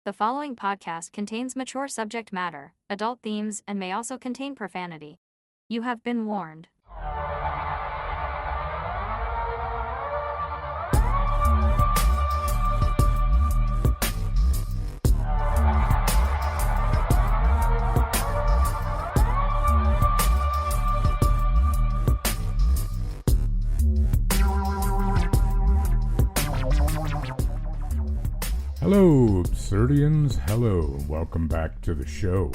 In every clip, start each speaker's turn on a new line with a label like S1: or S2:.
S1: The following podcast contains mature subject matter, adult themes, and may also contain profanity. You have been warned.
S2: Hello, Absurdians. Hello. Welcome back to the show.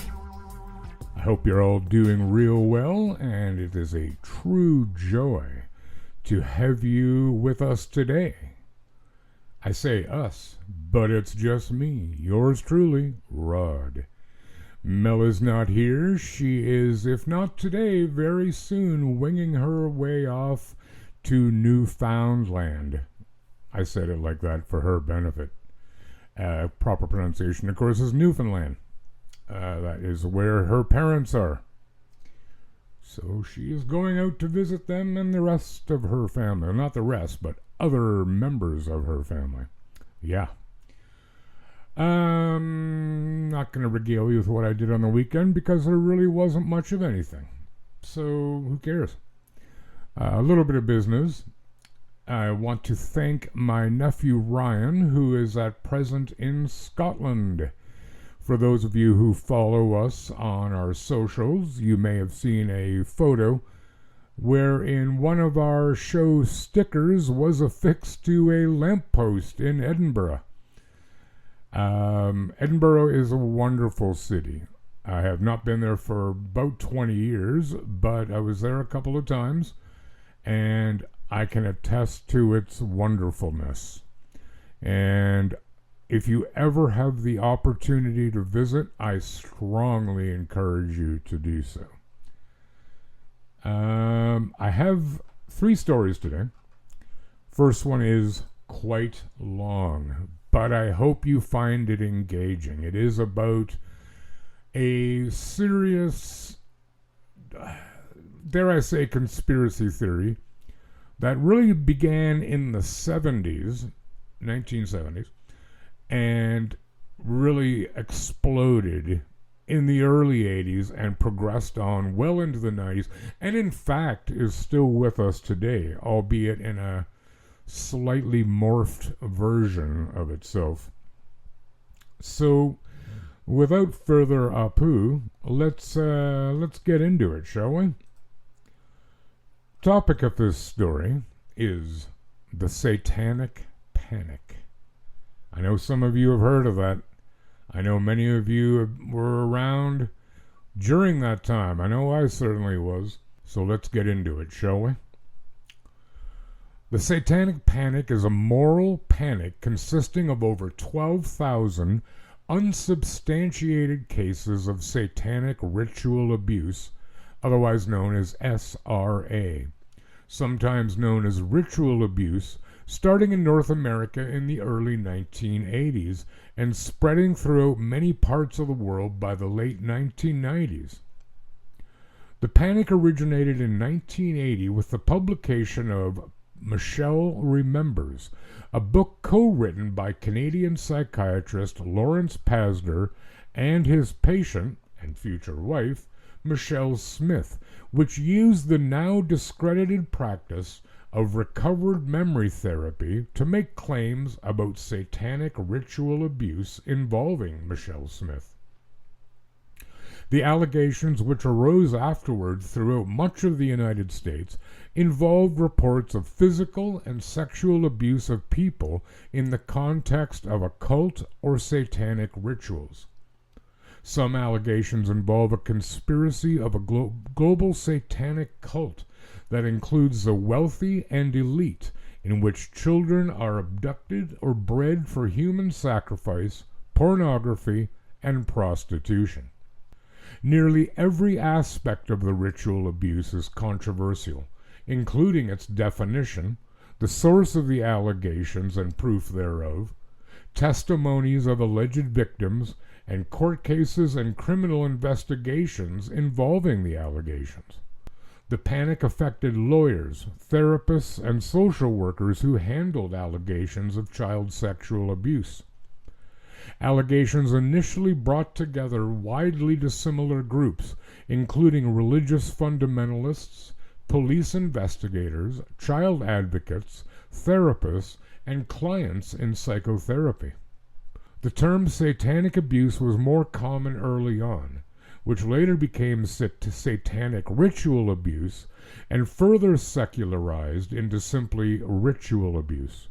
S2: I hope you're all doing real well, and it is a true joy to have you with us today. I say us, but it's just me, yours truly, Rod. Mel is not here. She is, if not today, very soon winging her way off to Newfoundland. I said it like that for her benefit. Proper pronunciation, of course, is Newfoundland. That is where her parents are. So she is going out to visit them and the rest of her family. Not the rest, but other members of her family. Yeah. Not going to regale you with what I did on the weekend because there really wasn't much of anything. So who cares? A little bit of business. I want to thank my nephew Ryan, who is at present in Scotland. For those of you who follow us on our socials, you may have seen a photo wherein one of our show stickers was affixed to a lamppost in Edinburgh. Edinburgh is a wonderful city. I have not been there for about 20 years, but I was there a couple of times, and I can attest to its wonderfulness. And if you ever have the opportunity to visit, I strongly encourage you to do so. I have 3 stories today. First one is quite long, but I hope you find it engaging. It is about a serious, dare I say, conspiracy theory that really began in the 1970s, and really exploded in the early 80s and progressed on well into the 90s, and in fact is still with us today, albeit in a slightly morphed version of itself. So, without further ado, let's get into it, shall we? Topic of this story is the Satanic Panic. I know some of you have heard of that. I know many of you were around during that time. I know I certainly was. So let's get into it, shall we? The Satanic Panic is a moral panic consisting of over 12,000 unsubstantiated cases of satanic ritual abuse, otherwise known as SRA, sometimes known as ritual abuse, starting in North America in the early 1980s and spreading throughout many parts of the world by the late 1990s. The panic originated in 1980 with the publication of Michelle Remembers, a book co-written by Canadian psychiatrist Lawrence Pasder and his patient and future wife, Michelle Smith, which used the now discredited practice of recovered memory therapy to make claims about satanic ritual abuse involving Michelle Smith. The allegations, which arose afterward throughout much of the United States, involved reports of physical and sexual abuse of people in the context of occult or satanic rituals. Some allegations involve a conspiracy of a global satanic cult that includes the wealthy and elite, in which children are abducted or bred for human sacrifice, pornography, and prostitution. Nearly every aspect of the ritual abuse is controversial, including its definition, the source of the allegations and proof thereof, testimonies of alleged victims, and court cases and criminal investigations involving the allegations. The panic affected lawyers, therapists, and social workers who handled allegations of child sexual abuse. Allegations initially brought together widely dissimilar groups, including religious fundamentalists, police investigators, child advocates, therapists, and clients in psychotherapy. The term satanic abuse was more common early on, which later became satanic ritual abuse and further secularized into simply ritual abuse.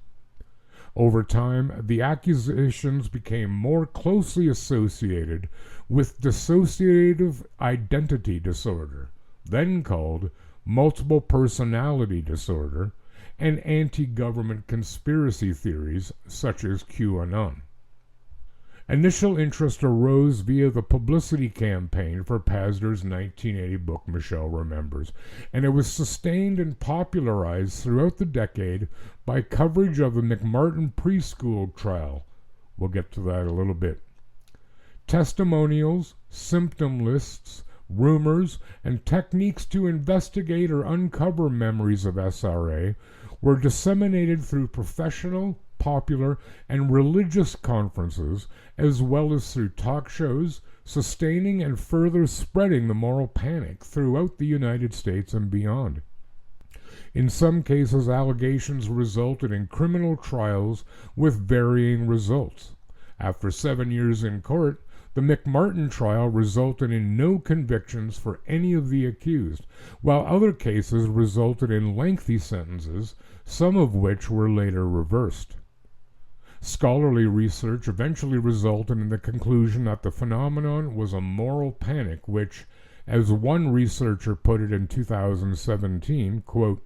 S2: Over time, the accusations became more closely associated with dissociative identity disorder, then called multiple personality disorder, and anti-government conspiracy theories such as QAnon. Initial interest arose via the publicity campaign for Pazder's 1980 book Michelle Remembers, and it was sustained and popularized throughout the decade by coverage of the McMartin preschool trial. We'll get to that a little bit. Testimonials, symptom lists, rumors, and techniques to investigate or uncover memories of SRA were disseminated through professional, popular, and religious conferences, as well as through talk shows, sustaining and further spreading the moral panic throughout the United States and beyond. In some cases, allegations resulted in criminal trials with varying results. After 7 years in court, the McMartin trial resulted in no convictions for any of the accused, while other cases resulted in lengthy sentences, some of which were later reversed. Scholarly research eventually resulted in the conclusion that the phenomenon was a moral panic which, as one researcher put it in 2017, quote,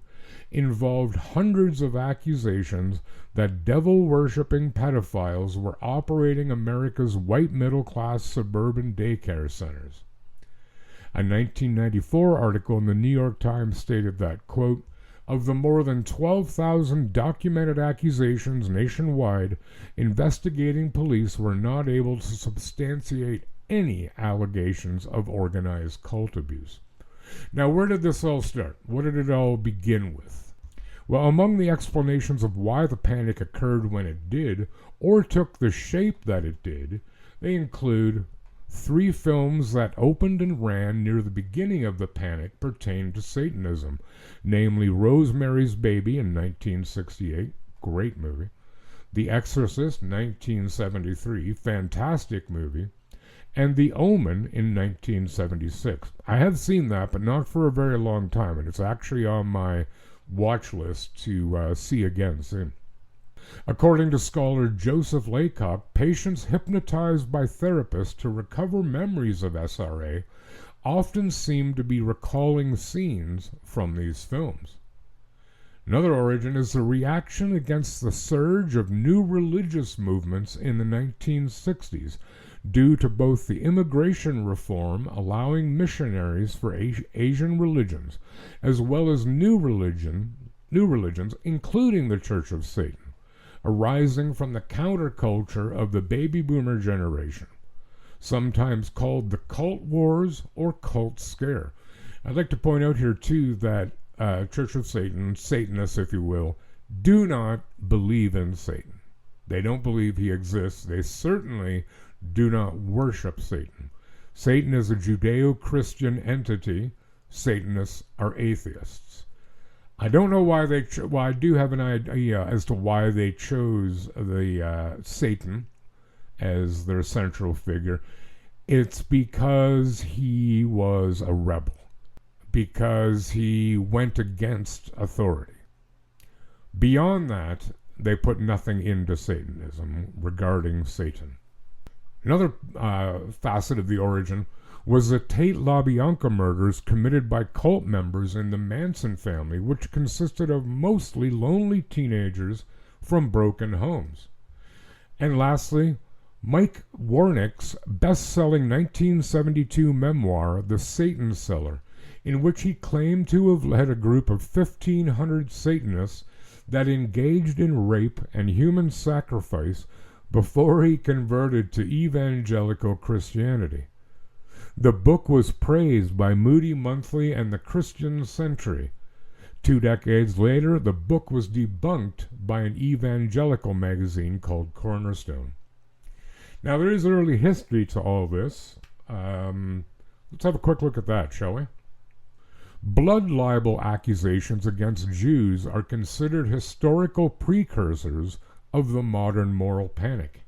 S2: involved hundreds of accusations that devil-worshipping pedophiles were operating America's white middle-class suburban daycare centers. A 1994 article in the New York Times stated that, quote, of the more than 12,000 documented accusations nationwide, investigating police were not able to substantiate any allegations of organized cult abuse. Now, where did this all start? What did it all begin with? Well, among the explanations of why the panic occurred when it did, or took the shape that it did, they include 3 films that opened and ran near the beginning of the panic pertained to Satanism, namely Rosemary's Baby in 1968, great movie, The Exorcist, 1973, fantastic movie, and The Omen in 1976. I have seen that, but not for a very long time, and it's actually on my watch list to see again soon. According to scholar Joseph Laycock, patients hypnotized by therapists to recover memories of SRA often seem to be recalling scenes from these films. Another origin is the reaction against the surge of new religious movements in the 1960s, due to both the immigration reform allowing missionaries for Asian religions, as well as new religions, including the Church of Satan, arising from the counterculture of the baby boomer generation, sometimes called the cult wars or cult scare. I'd like to point out here too that Church of Satan, Satanists if you will, do not believe in Satan. They don't believe he exists. They certainly do not worship Satan. Satan is a Judeo-Christian entity. Satanists are atheists. I don't know why they well, I do have an idea as to why they chose the Satan as their central figure. It's because he was a rebel, because he went against authority. Beyond that, they put nothing into Satanism regarding Satan. Another facet of the origin was the Tate LaBianca murders committed by cult members in the Manson family, which consisted of mostly lonely teenagers from broken homes. And lastly, Mike Warnick's best-selling 1972 memoir, The Satan Seller, in which he claimed to have led a group of 1,500 Satanists that engaged in rape and human sacrifice before he converted to evangelical Christianity. The book was praised by Moody Monthly and the Christian Century. 2 decades later, the book was debunked by an evangelical magazine called Cornerstone. Now, there is early history to all this. Let's have a quick look at that, shall we? Blood libel accusations against Jews are considered historical precursors of the modern moral panic.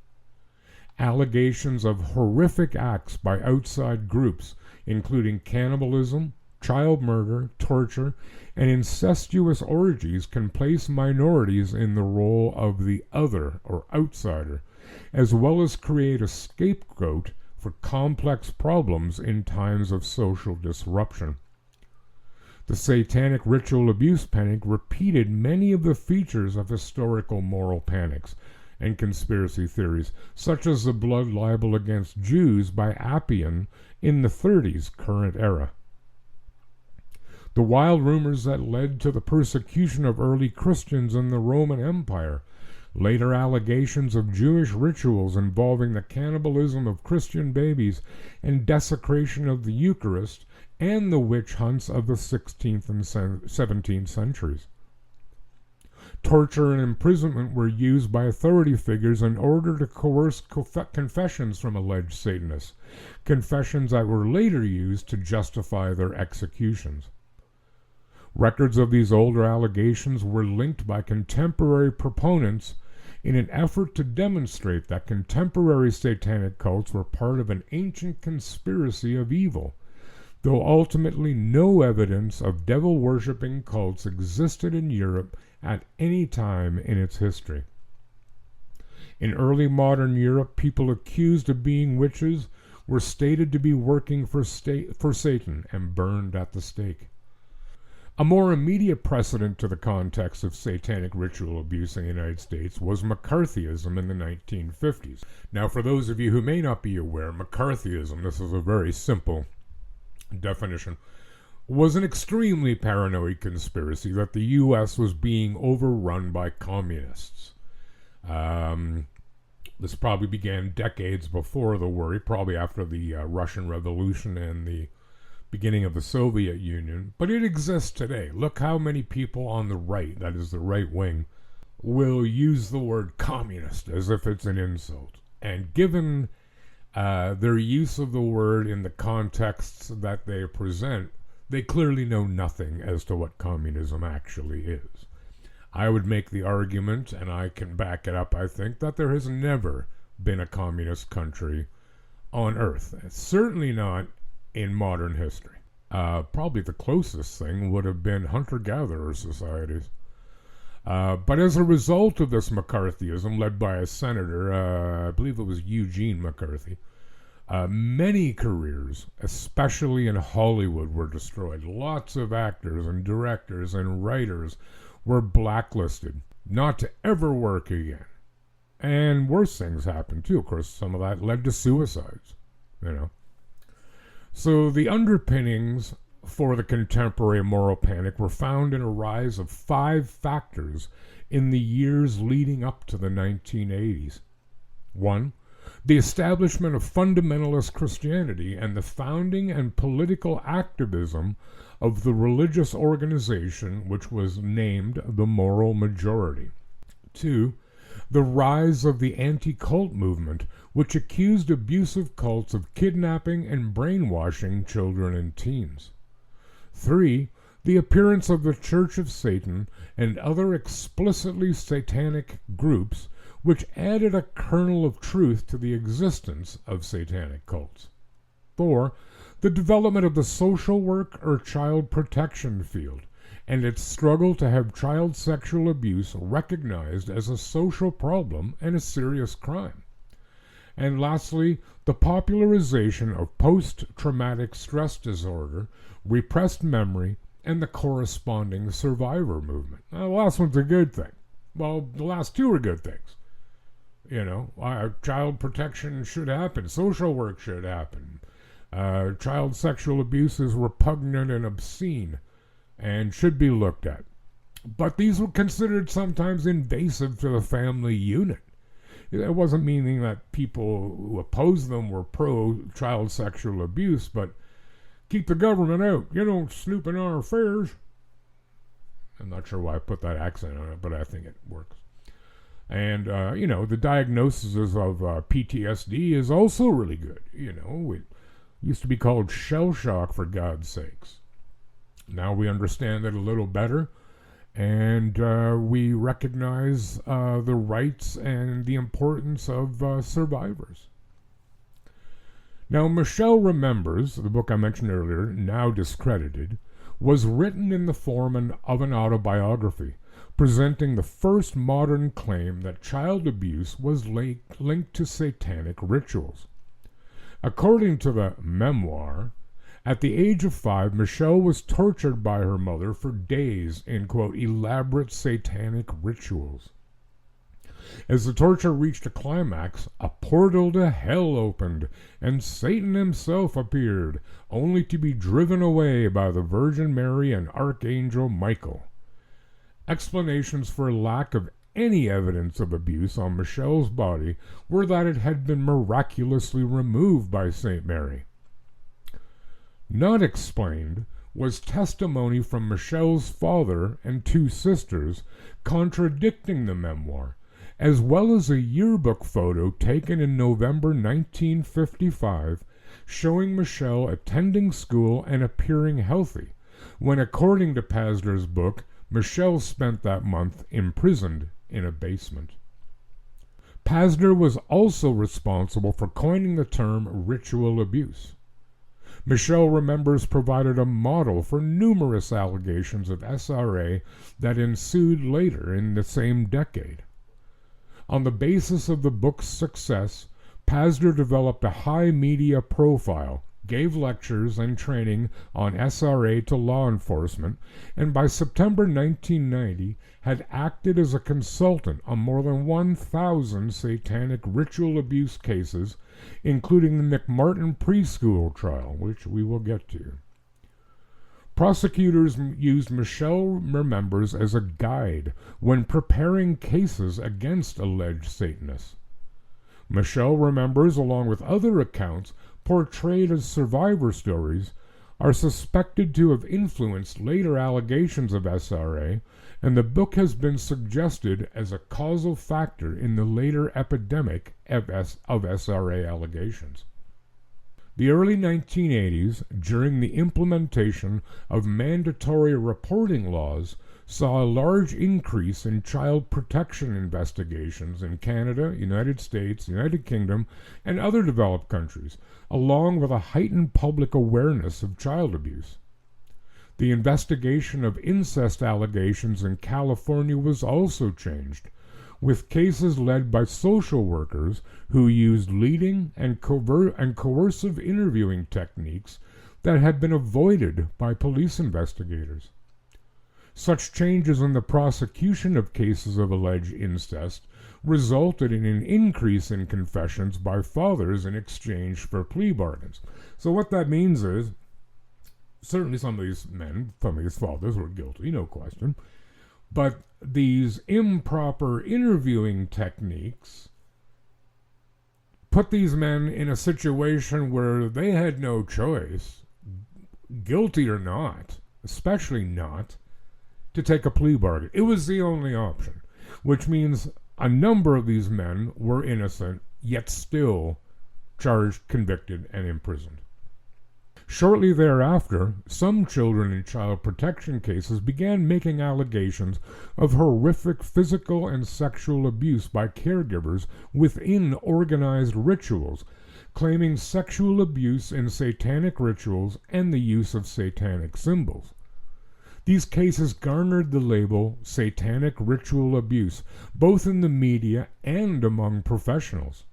S2: Allegations of horrific acts by outside groups, including cannibalism, child murder, torture, and incestuous orgies, can place minorities in the role of the other or outsider, as well as create a scapegoat for complex problems in times of social disruption. The Satanic ritual abuse panic repeated many of the features of historical moral panics and conspiracy theories, such as the blood libel against Jews by Appian in the 30s current era. The wild rumors that led to the persecution of early Christians in the Roman Empire, later allegations of Jewish rituals involving the cannibalism of Christian babies and desecration of the Eucharist, and the witch hunts of the 16th and 17th centuries. Torture and imprisonment were used by authority figures in order to coerce confessions from alleged Satanists, confessions that were later used to justify their executions. Records of these older allegations were linked by contemporary proponents in an effort to demonstrate that contemporary satanic cults were part of an ancient conspiracy of evil, though ultimately no evidence of devil-worshipping cults existed in Europe at any time in its history. In early modern Europe, people accused of being witches were stated to be working for Satan and burned at the stake. A more immediate precedent to the context of satanic ritual abuse in the United States was McCarthyism in the 1950s. Now, for those of you who may not be aware, McCarthyism, this is a very simple definition, was an extremely paranoid conspiracy that the U.S. was being overrun by communists. This probably began decades before the war, probably after the Russian Revolution and the beginning of the Soviet Union, but it exists today. Look how many people on the right, that is the right wing, will use the word communist as if it's an insult. And given their use of the word in the contexts that they present, they clearly know nothing as to what communism actually is. I would make the argument, and I can back it up, I think, that there has never been a communist country on Earth. Certainly not in modern history. Probably the closest thing would have been hunter-gatherer societies. But as a result of this McCarthyism, led by a senator, I believe it was Eugene McCarthy, many careers, especially in Hollywood, were destroyed. Lots of actors and directors and writers were blacklisted, not to ever work again. And worse things happened too. Of course, some of that led to suicides, So the underpinnings for the contemporary moral panic were found in a rise of 5 factors in the years leading up to the 1980s. 1. The establishment of fundamentalist Christianity and the founding and political activism of the religious organization which was named the Moral Majority. 2. The rise of the anti-cult movement, which accused abusive cults of kidnapping and brainwashing children and teens. 3. The appearance of the Church of Satan and other explicitly satanic groups, which added a kernel of truth to the existence of satanic cults. 4. The development of the social work or child protection field, and its struggle to have child sexual abuse recognized as a social problem and a serious crime. And lastly, the popularization of post-traumatic stress disorder, repressed memory, and the corresponding survivor movement. Now, the last one's a good thing. Well, the last 2 are good things. Child protection should happen. Social work should happen. Child sexual abuse is repugnant and obscene and should be looked at. But these were considered sometimes invasive to the family unit. It wasn't meaning that people who opposed them were pro-child sexual abuse, but keep the government out. You don't snoop in our affairs. I'm not sure why I put that accent on it, but I think it works. And, the diagnosis of PTSD is also really good. It used to be called shell shock, for God's sakes. Now we understand it a little better, and we recognize the rights and the importance of survivors. Now, Michelle Remembers, the book I mentioned earlier, now discredited, was written in the form of an autobiography, presenting the first modern claim that child abuse was linked to satanic rituals. According to the memoir, at the age of 5, Michelle was tortured by her mother for days in, quote, elaborate satanic rituals. As the torture reached a climax, a portal to hell opened, and Satan himself appeared, only to be driven away by the Virgin Mary and Archangel Michael. Explanations for lack of any evidence of abuse on Michelle's body were that it had been miraculously removed by St. Mary. Not explained was testimony from Michelle's father and 2 sisters contradicting the memoir, as well as a yearbook photo taken in November 1955 showing Michelle attending school and appearing healthy, when, according to Pazder's book, Michelle spent that month imprisoned in a basement. Pazder was also responsible for coining the term ritual abuse. Michelle Remembers provided a model for numerous allegations of SRA that ensued later in the same decade. On the basis of the book's success, Pazder developed a high media profile, gave lectures and training on SRA to law enforcement, and by September 1990 had acted as a consultant on more than 1,000 satanic ritual abuse cases, including the McMartin preschool trial, which we will get to. Prosecutors used Michelle Remembers as a guide when preparing cases against alleged Satanists. Michelle Remembers, along with other accounts portrayed as survivor stories, are suspected to have influenced later allegations of SRA, and the book has been suggested as a causal factor in the later epidemic of SRA allegations. The early 1980s, during the implementation of mandatory reporting laws, saw a large increase in child protection investigations in Canada, United States, United Kingdom, and other developed countries, along with a heightened public awareness of child abuse. The investigation of incest allegations in California was also changed, with cases led by social workers who used leading and coercive interviewing techniques that had been avoided by police investigators. Such changes in the prosecution of cases of alleged incest resulted in an increase in confessions by fathers in exchange for plea bargains. So what that means is, certainly some of these men, some of these fathers were guilty, no question, but these improper interviewing techniques put these men in a situation where they had no choice, guilty or not, especially not, to take a plea bargain. It was the only option, which means a number of these men were innocent, yet still charged, convicted, and imprisoned. Shortly thereafter, some children in child protection cases began making allegations of horrific physical and sexual abuse by caregivers within organized rituals, claiming sexual abuse in satanic rituals and the use of satanic symbols. These cases garnered the label satanic ritual abuse, both in the media and among professionals.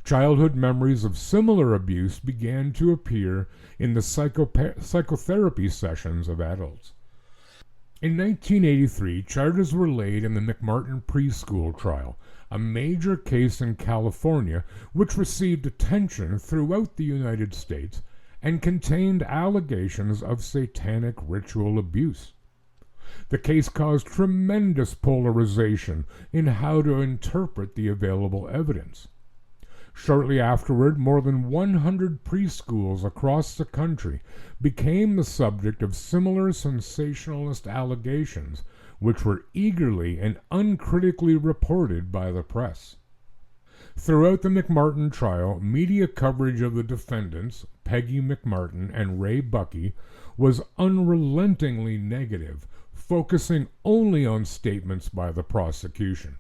S2: Childhood memories of similar abuse began to appear in the psychotherapy sessions of adults. In 1983, charges were laid in the McMartin preschool trial, a major case in California which received attention throughout the United States and contained allegations of satanic ritual abuse. The case caused tremendous polarization in how to interpret the available evidence. Shortly afterward, more than 100 preschools across the country became the subject of similar sensationalist allegations, which were eagerly and uncritically reported by the press. Throughout the McMartin trial, media coverage of the defendants, Peggy McMartin and Ray Buckey, was unrelentingly negative, focusing only on statements by the prosecution.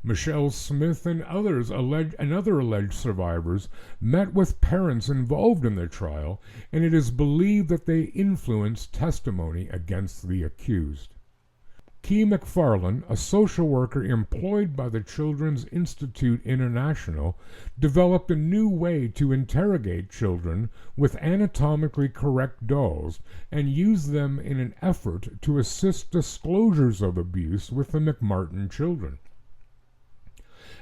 S2: Michelle Smith and other alleged survivors met with parents involved in the trial, and it is believed that they influenced testimony against the accused. Key McFarland, a social worker employed by the Children's Institute International, developed a new way to interrogate children with anatomically correct dolls and used them in an effort to assist disclosures of abuse with the McMartin children.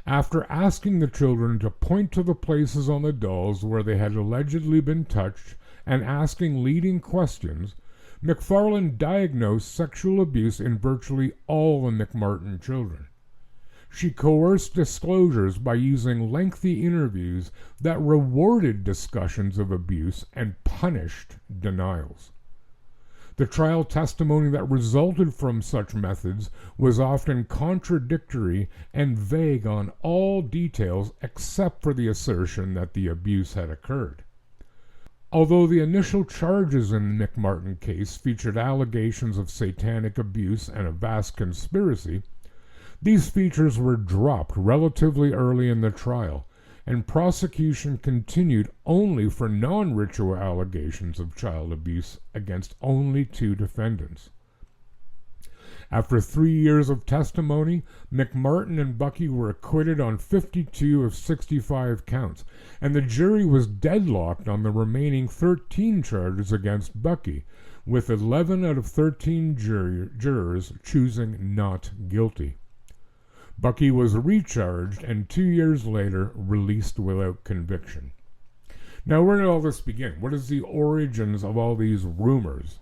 S2: After asking the children to point to the places on the dolls where they had allegedly been touched and asking leading questions, McFarland diagnosed sexual abuse in virtually all the McMartin children. She coerced disclosures by using lengthy interviews that rewarded discussions of abuse and punished denials. The trial testimony that resulted from such methods was often contradictory and vague on all details except for the assertion that the abuse had occurred. Although the initial charges in the McMartin case featured allegations of satanic abuse and a vast conspiracy, these features were dropped relatively early in the trial, and prosecution continued only for non-ritual allegations of child abuse against only 2 defendants. After 3 years of testimony, McMartin and Buckey were acquitted on 52 of 65 counts, and the jury was deadlocked on the remaining 13 charges against Buckey, with 11 out of 13 jurors choosing not guilty. Buckey was recharged and 2 years later released without conviction. Now, where did all this begin? What is the origins of all these rumors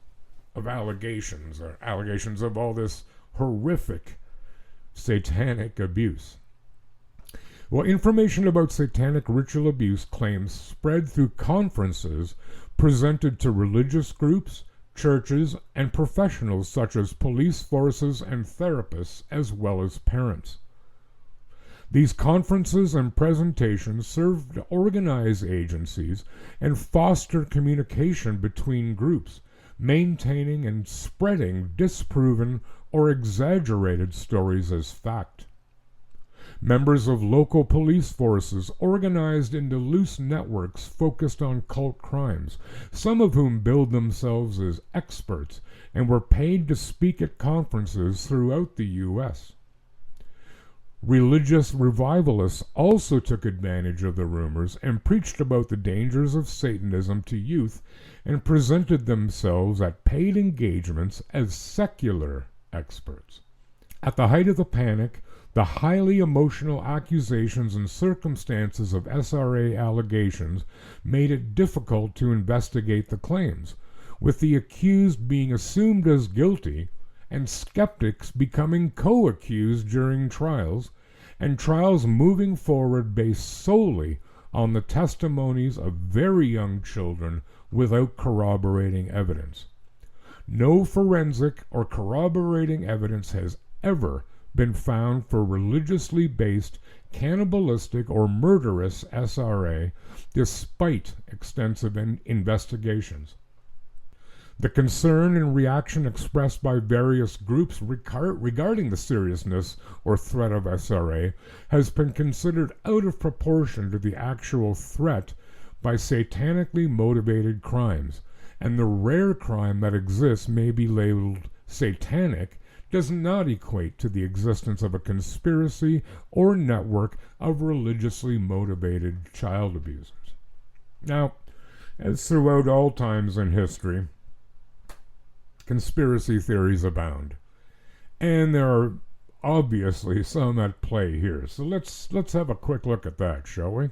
S2: of allegations, or allegations of all this horrific satanic abuse? Well, information about satanic ritual abuse claims spread through conferences presented to religious groups, churches, and professionals such as police forces and therapists, as well as parents. These conferences and presentations serve to organize agencies and foster communication between groups, maintaining and spreading disproven or exaggerated stories as fact. Members of local police forces organized into loose networks focused on cult crimes, some of whom billed themselves as experts and were paid to speak at conferences throughout the U.S. Religious revivalists also took advantage of the rumors and preached about the dangers of Satanism to youth and presented themselves at paid engagements as secular experts. At the height of the panic, the highly emotional accusations and circumstances of SRA allegations made it difficult to investigate the claims, with the accused being assumed as guilty and skeptics becoming co-accused during trials, and trials moving forward based solely on the testimonies of very young children without corroborating evidence. No forensic or corroborating evidence has ever been found for religiously based cannibalistic or murderous SRA, despite extensive investigations. The concern and reaction expressed by various groups regarding the seriousness or threat of SRA has been considered out of proportion to the actual threat by satanically motivated crimes, and the rare crime that exists may be labeled satanic does not equate to the existence of a conspiracy or network of religiously motivated child abusers. Now, as throughout all times in history, conspiracy theories abound, and there are obviously some at play here. So let's have a quick look at that, shall we?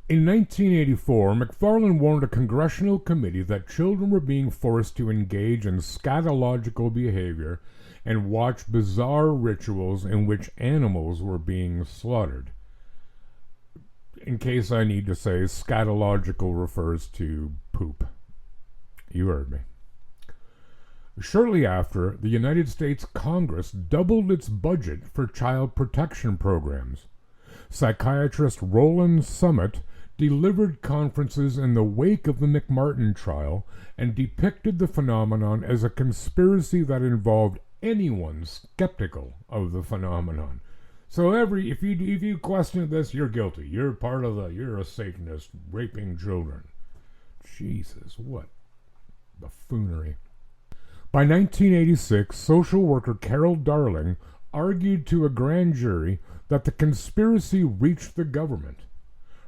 S2: In 1984, McFarland warned a congressional committee that children were being forced to engage in scatological behavior and watch bizarre rituals in which animals were being slaughtered. In case I need to say, scatological refers to poop. You heard me. Shortly after, the United States Congress doubled its budget for child protection programs. Psychiatrist Roland Summit delivered conferences in the wake of the McMartin trial and depicted the phenomenon as a conspiracy that involved anyone skeptical of the phenomenon. So if you question this, you're guilty. You're a Satanist raping children. Jesus, what buffoonery. By 1986, social worker Carol Darling argued to a grand jury that the conspiracy reached the government.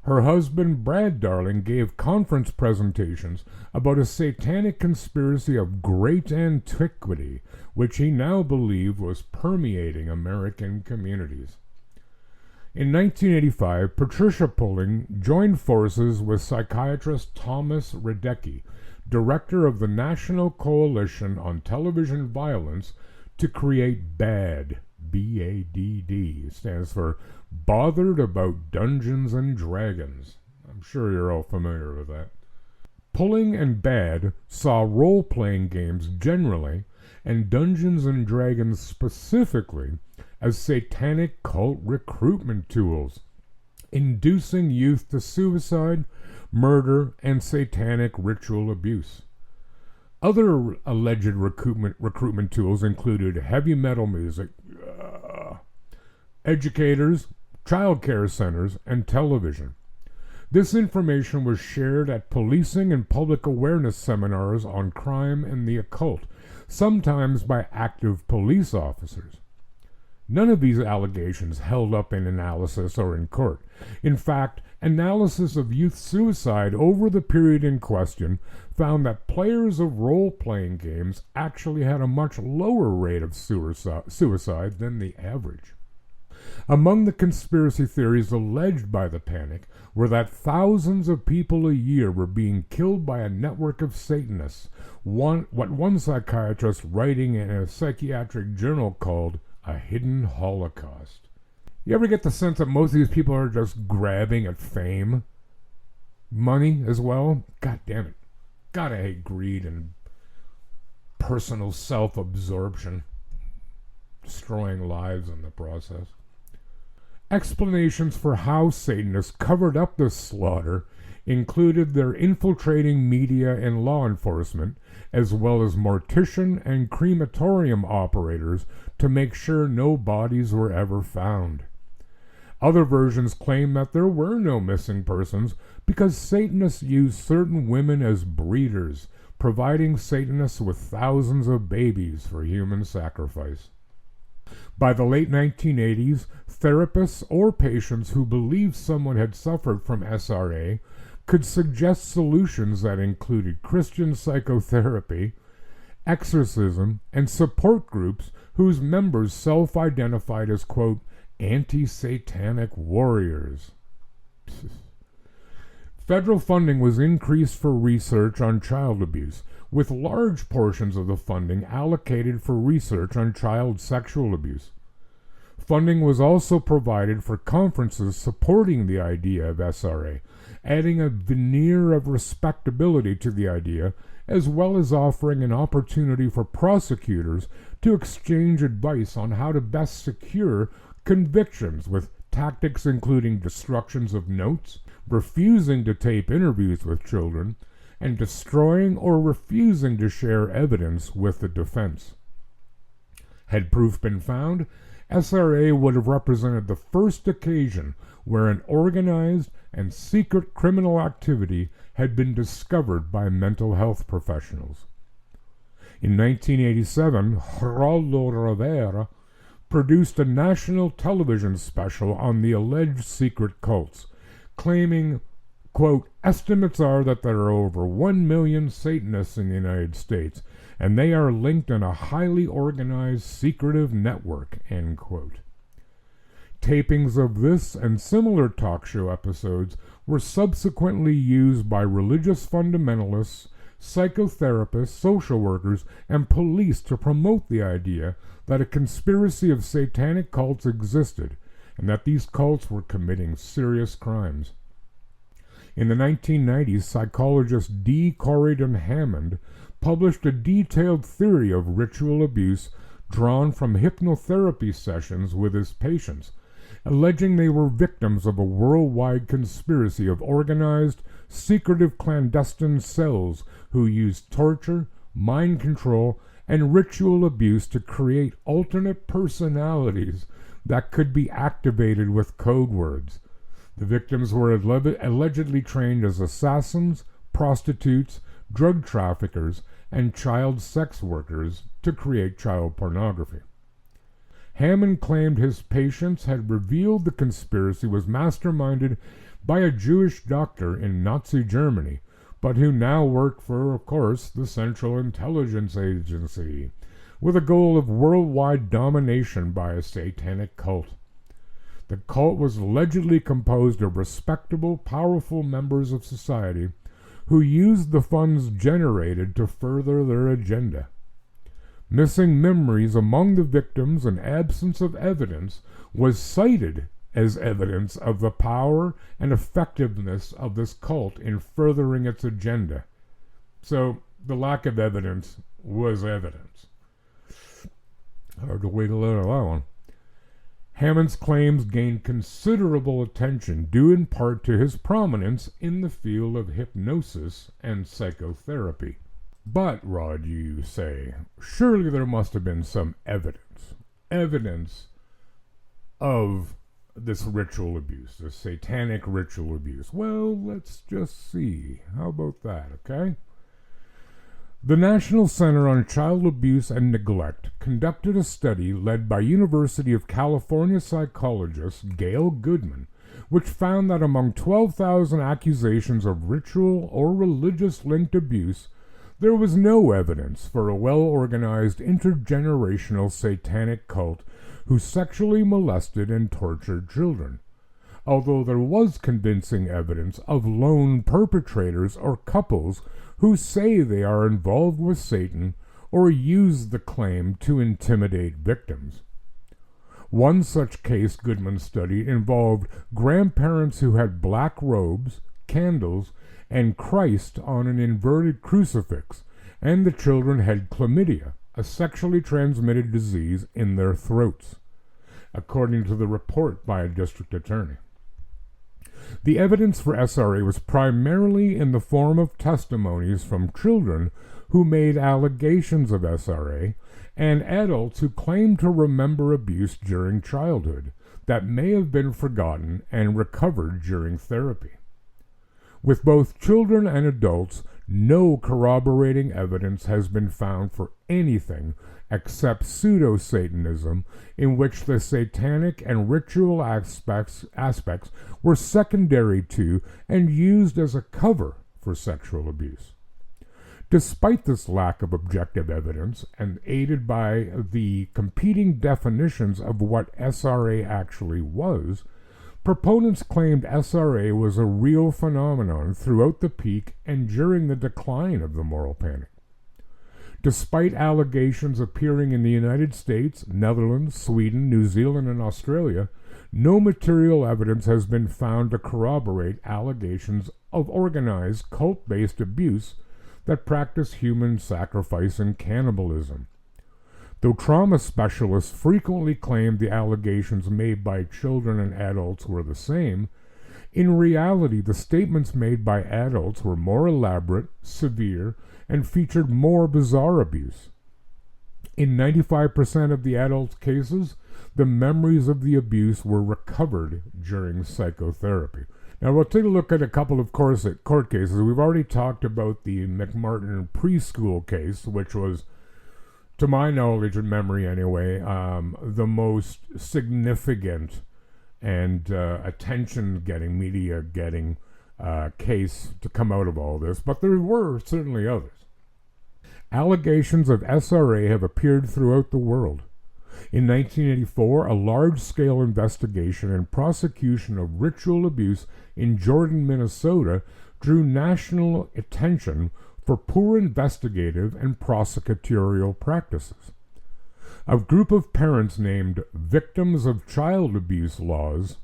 S2: Her husband, Brad Darling, gave conference presentations about a satanic conspiracy of great antiquity, which he now believed was permeating American communities. In 1985, Patricia Pulling joined forces with psychiatrist Thomas Radecki, director of the National Coalition on Television Violence, to create BADD. B-A-D-D stands for Bothered About Dungeons and Dragons. I'm sure you're all familiar with that. Pulling and BADD saw role-playing games generally, and Dungeons and Dragons specifically, as satanic cult recruitment tools, inducing youth to suicide, murder, and satanic ritual abuse. Other alleged recruitment tools included heavy metal music, educators, child care centers, and television. This information was shared at policing and public awareness seminars on crime and the occult, sometimes by active police officers. None of these allegations held up in analysis or in court. In fact, analysis of youth suicide over the period in question found that players of role-playing games actually had a much lower rate of suicide than the average. Among the conspiracy theories alleged by the Panic were that thousands of people a year were being killed by a network of Satanists, what one psychiatrist writing in a psychiatric journal called a hidden Holocaust. You ever get the sense that most of these people are just grabbing at fame? Money as well? God damn it. Gotta hate greed and personal self-absorption, destroying lives in the process. Explanations for how Satanists covered up this slaughter included their infiltrating media and law enforcement, as well as mortician and crematorium operators to make sure no bodies were ever found. Other versions claim that there were no missing persons because Satanists used certain women as breeders, providing Satanists with thousands of babies for human sacrifice. By the late 1980s, therapists or patients who believed someone had suffered from SRA could suggest solutions that included Christian psychotherapy, exorcism, and support groups whose members self-identified as, quote, anti-satanic warriors. Federal funding was increased for research on child abuse, with large portions of the funding allocated for research on child sexual abuse. Funding was also provided for conferences supporting the idea of SRA, adding a veneer of respectability to the idea, as well as offering an opportunity for prosecutors to exchange advice on how to best secure convictions, with tactics including destructions of notes, refusing to tape interviews with children, and destroying or refusing to share evidence with the defense. Had proof been found, SRA would have represented the first occasion where an organized and secret criminal activity had been discovered by mental health professionals. In 1987, Geraldo Rivera produced a national television special on the alleged secret cults, claiming, quote, estimates are that there are over 1 million Satanists in the United States, and they are linked in a highly organized, secretive network, end quote. Tapings of this and similar talk show episodes were subsequently used by religious fundamentalists, psychotherapists, social workers, and police to promote the idea that a conspiracy of satanic cults existed, and that these cults were committing serious crimes. In the 1990s, psychologist D. Corydon Hammond published a detailed theory of ritual abuse drawn from hypnotherapy sessions with his patients, alleging they were victims of a worldwide conspiracy of organized, secretive clandestine cells who used torture, mind control, and ritual abuse to create alternate personalities that could be activated with code words. The victims were allegedly trained as assassins, prostitutes, drug traffickers, and child sex workers to create child pornography. Hammond claimed his patients had revealed the conspiracy was masterminded by a Jewish doctor in Nazi Germany, but who now worked for, of course, the Central Intelligence Agency, with a goal of worldwide domination by a satanic cult. The cult was allegedly composed of respectable, powerful members of society who used the funds generated to further their agenda. Missing memories among the victims and absence of evidence was cited as evidence of the power and effectiveness of this cult in furthering its agenda. So the lack of evidence was evidence. Hard to wait a little on that one. Hammond's claims gained considerable attention due in part to his prominence in the field of hypnosis and psychotherapy. But, Rod, you say, surely there must have been some evidence of this ritual abuse, this satanic ritual abuse. Well, let's just see. How about that, okay? The National Center on Child Abuse and Neglect conducted a study led by University of California psychologist Gail Goodman, which found that among 12,000 accusations of ritual or religious-linked abuse, there was no evidence for a well-organized intergenerational satanic cult who sexually molested and tortured children, although there was convincing evidence of lone perpetrators or couples who say they are involved with Satan or use the claim to intimidate victims. One such case Goodman studied involved grandparents who had black robes, candles, and Christ on an inverted crucifix, and the children had chlamydia, a sexually transmitted disease, in their throats, according to the report by a district attorney. The evidence for SRA was primarily in the form of testimonies from children who made allegations of SRA and adults who claimed to remember abuse during childhood that may have been forgotten and recovered during therapy. With both children and adults, no corroborating evidence has been found for anything except pseudo-Satanism, in which the satanic and ritual aspects were secondary to and used as a cover for sexual abuse. Despite this lack of objective evidence, and aided by the competing definitions of what SRA actually was, proponents claimed SRA was a real phenomenon throughout the peak and during the decline of the moral panic. Despite allegations appearing in the United States, Netherlands, Sweden, New Zealand, and Australia, no material evidence has been found to corroborate allegations of organized cult-based abuse that practice human sacrifice and cannibalism. Though trauma specialists frequently claimed the allegations made by children and adults were the same, in reality the statements made by adults were more elaborate, severe, and featured more bizarre abuse. In 95% of the adult cases, the memories of the abuse were recovered during psychotherapy. Now we'll take a look at a couple of court cases. We've already talked about the McMartin preschool case, which was, to my knowledge and memory anyway, the most significant and attention-getting, media-getting case to come out of all this, but there were certainly others. Allegations of SRA have appeared throughout the world. In 1984, a large-scale investigation and prosecution of ritual abuse in Jordan, Minnesota, drew national attention for poor investigative and prosecutorial practices. A group of parents named Victims of Child Abuse Laws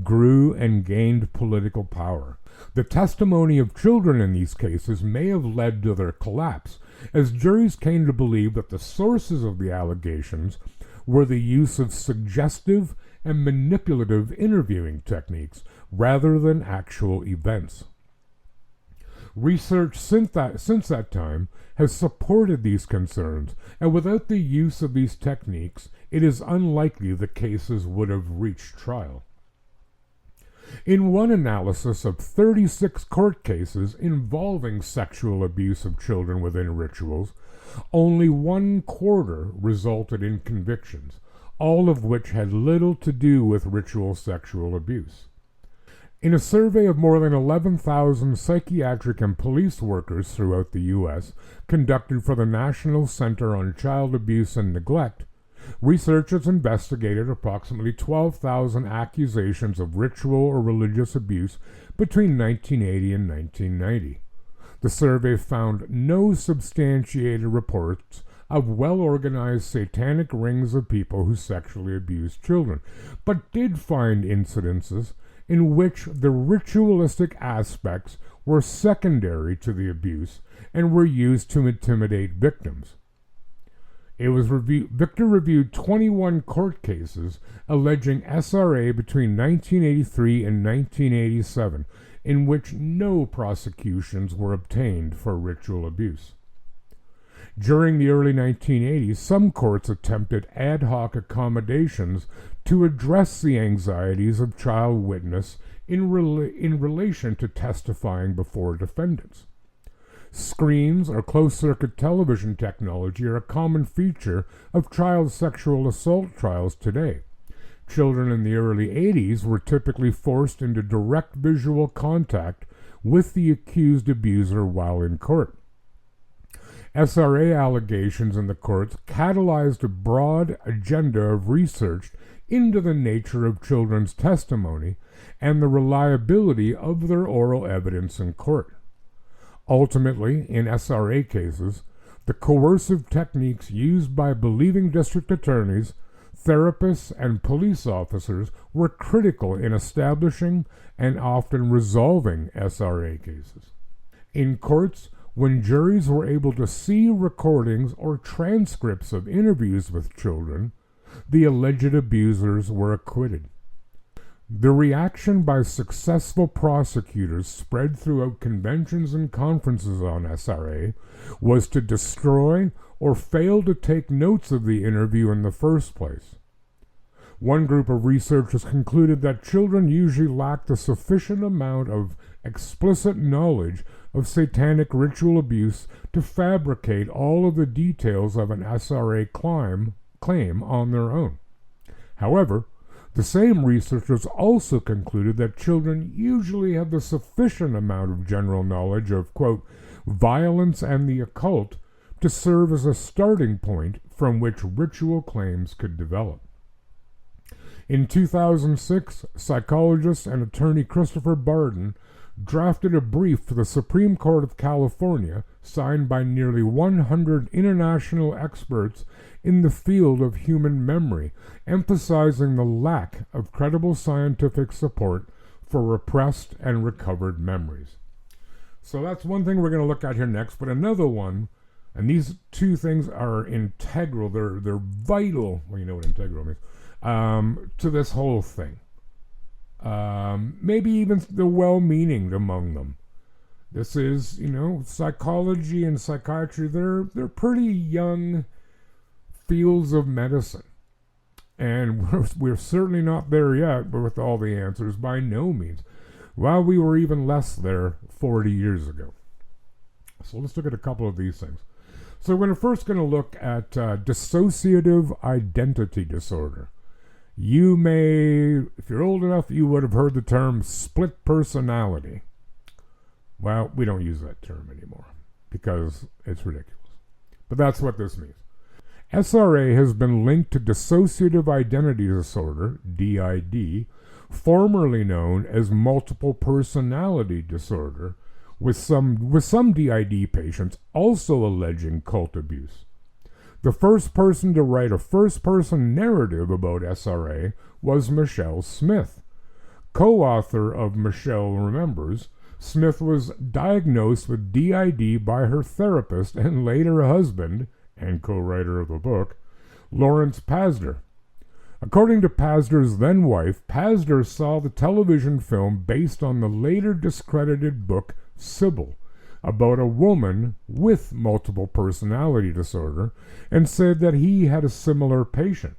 S2: grew and gained political power. The testimony of children in these cases may have led to their collapse, as juries came to believe that the sources of the allegations were the use of suggestive and manipulative interviewing techniques rather than actual events. Research since that time has supported these concerns, and without the use of these techniques, it is unlikely the cases would have reached trial. In one analysis of 36 court cases involving sexual abuse of children within rituals, only 1/4 resulted in convictions, all of which had little to do with ritual sexual abuse. In a survey of more than 11,000 psychiatric and police workers throughout the U.S., conducted for the National Center on Child Abuse and Neglect, researchers investigated approximately 12,000 accusations of ritual or religious abuse between 1980 and 1990. The survey found no substantiated reports of well-organized satanic rings of people who sexually abused children, but did find incidences in which the ritualistic aspects were secondary to the abuse and were used to intimidate victims. Victor reviewed 21 court cases alleging SRA between 1983 and 1987, in which no prosecutions were obtained for ritual abuse. During the early 1980s, some courts attempted ad hoc accommodations to address the anxieties of child witness in relation to testifying before defendants. Screens or closed-circuit television technology are a common feature of child sexual assault trials today. Children in the early 80s were typically forced into direct visual contact with the accused abuser while in court. SRA allegations in the courts catalyzed a broad agenda of research into the nature of children's testimony and the reliability of their oral evidence in court. Ultimately, in SRA cases, the coercive techniques used by believing district attorneys, therapists, and police officers were critical in establishing and often resolving SRA cases. In courts, when juries were able to see recordings or transcripts of interviews with children, the alleged abusers were acquitted. The reaction by successful prosecutors spread throughout conventions and conferences on SRA was to destroy or fail to take notes of the interview in the first place. One group of researchers concluded that children usually lacked a sufficient amount of explicit knowledge of satanic ritual abuse to fabricate all of the details of an SRA claim on their own. However, the same researchers also concluded that children usually have the sufficient amount of general knowledge of, quote, violence and the occult to serve as a starting point from which ritual claims could develop. In 2006, psychologist and attorney Christopher Barden drafted a brief for the Supreme Court of California, signed by nearly 100 international experts in the field of human memory, emphasizing the lack of credible scientific support for repressed and recovered memories. So that's one thing we're going to look at here next, but another one, and these two things are integral, they're vital, well, you know what integral means, to this whole thing. Maybe even the well-meaning among them. This is, psychology and psychiatry, they're pretty young fields of medicine. And we're certainly not there yet with all the answers, by no means. Well, we were even less there 40 years ago. So let's look at a couple of these things. So we're first going to look at dissociative identity disorder. You may, if you're old enough, you would have heard the term split personality. Well, we don't use that term anymore because it's ridiculous. But that's what this means. SRA has been linked to dissociative identity disorder, DID, formerly known as multiple personality disorder, with some DID patients also alleging cult abuse. The first person to write a first-person narrative about SRA was Michelle Smith, co-author of Michelle Remembers, Smith was diagnosed with DID by her therapist and later husband, and co-writer of the book, Lawrence Pasdar. According to Pasdar's then-wife, Pasdar saw the television film based on the later discredited book Sybil, about a woman with multiple personality disorder, and said that he had a similar patient.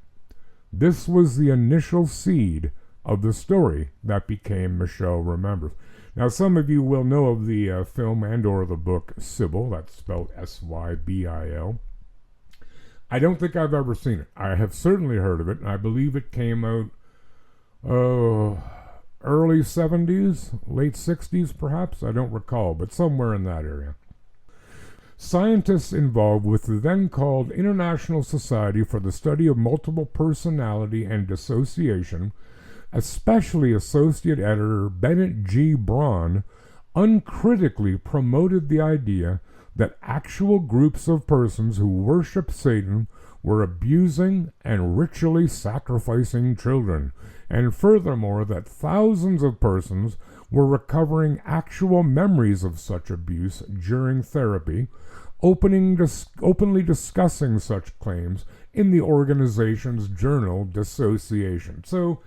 S2: This was the initial seed of the story that became Michelle Remembers. Now, some of you will know of the film and or the book Sybil, that's spelled Sybil. I don't think I've ever seen it. I have certainly heard of it, and I believe it came out early 70s, late 60s perhaps. I don't recall, but somewhere in that area. Scientists involved with the then called International Society for the Study of Multiple Personality and Dissociation, especially Associate Editor Bennett G. Braun, uncritically promoted the idea that actual groups of persons who worship Satan were abusing and ritually sacrificing children, and furthermore that thousands of persons were recovering actual memories of such abuse during therapy, openly discussing such claims in the organization's journal Dissociation. So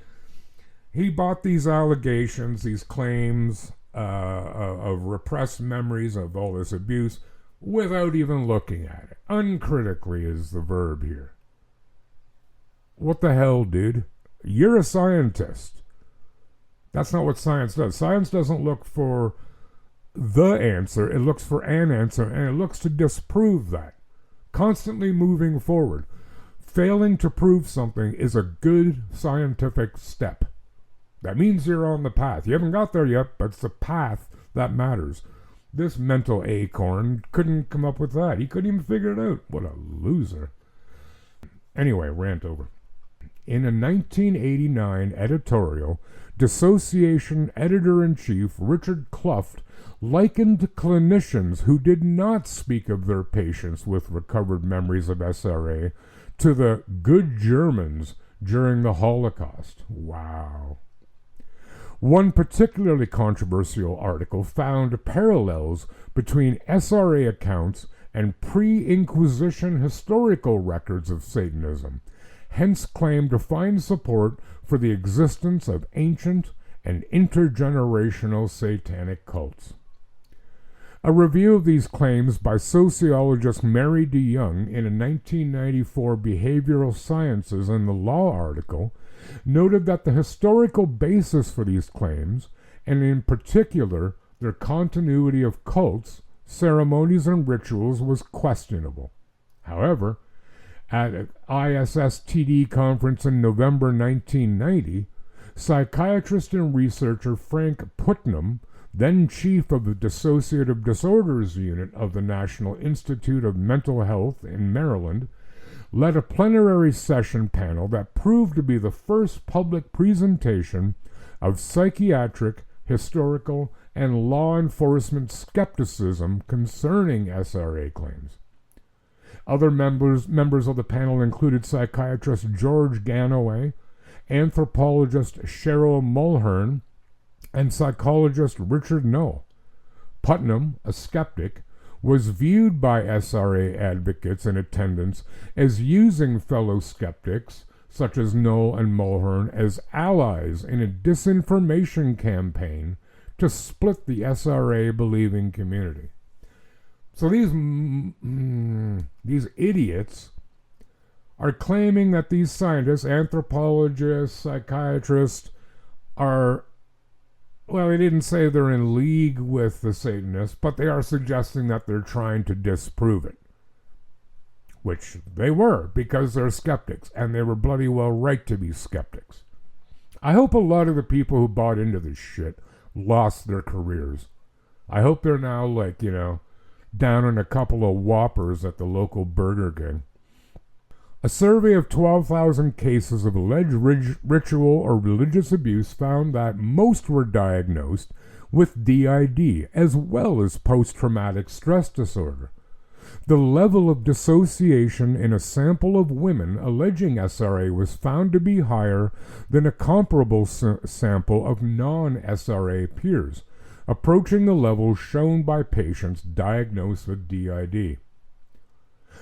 S2: he bought these allegations, these claims of repressed memories of all this abuse without even looking at it. Uncritically is the verb here. What the hell, dude? You're a scientist. That's not what science does. Science doesn't look for the answer. It looks for an answer, and it looks to disprove that. Constantly moving forward. Failing to prove something is a good scientific step. That means you're on the path. You haven't got there yet, but it's the path that matters. This mental acorn couldn't come up with that. He couldn't even figure it out. What a loser. Anyway, rant over. In a 1989 editorial, Dissociation Editor-in-Chief Richard Kluft likened clinicians who did not speak of their patients with recovered memories of SRA to the good Germans during the Holocaust. Wow. One particularly controversial article found parallels between SRA accounts and pre-Inquisition historical records of Satanism, hence claimed to find support for the existence of ancient and intergenerational satanic cults. A review of these claims by sociologist Mary DeYoung in a 1994 Behavioral Sciences and the Law article noted that the historical basis for these claims, and in particular their continuity of cults, ceremonies, and rituals, was questionable. However, at an ISSTD conference in November 1990, psychiatrist and researcher Frank Putnam, then chief of the Dissociative Disorders Unit of the National Institute of Mental Health in Maryland, led a plenary session panel that proved to be the first public presentation of psychiatric, historical, and law enforcement skepticism concerning SRA claims. Other members of the panel included psychiatrist George Ganaway, anthropologist Cheryl Mulhern, and psychologist Richard Null. Putnam, a skeptic, was viewed by SRA advocates in attendance as using fellow skeptics, such as Null and Mulhern, as allies in a disinformation campaign to split the SRA-believing community. So these idiots are claiming that these scientists, anthropologists, psychiatrists, are, well, they didn't say they're in league with the Satanists, but they are suggesting that they're trying to disprove it. Which they were, because they're skeptics, and they were bloody well right to be skeptics. I hope a lot of the people who bought into this shit lost their careers. I hope they're now, down in a couple of Whoppers at the local Burger King. A survey of 12,000 cases of alleged ritual or religious abuse found that most were diagnosed with DID, as well as post-traumatic stress disorder. The level of dissociation in a sample of women alleging SRA was found to be higher than a comparable sample of non-SRA peers, approaching the levels shown by patients diagnosed with DID.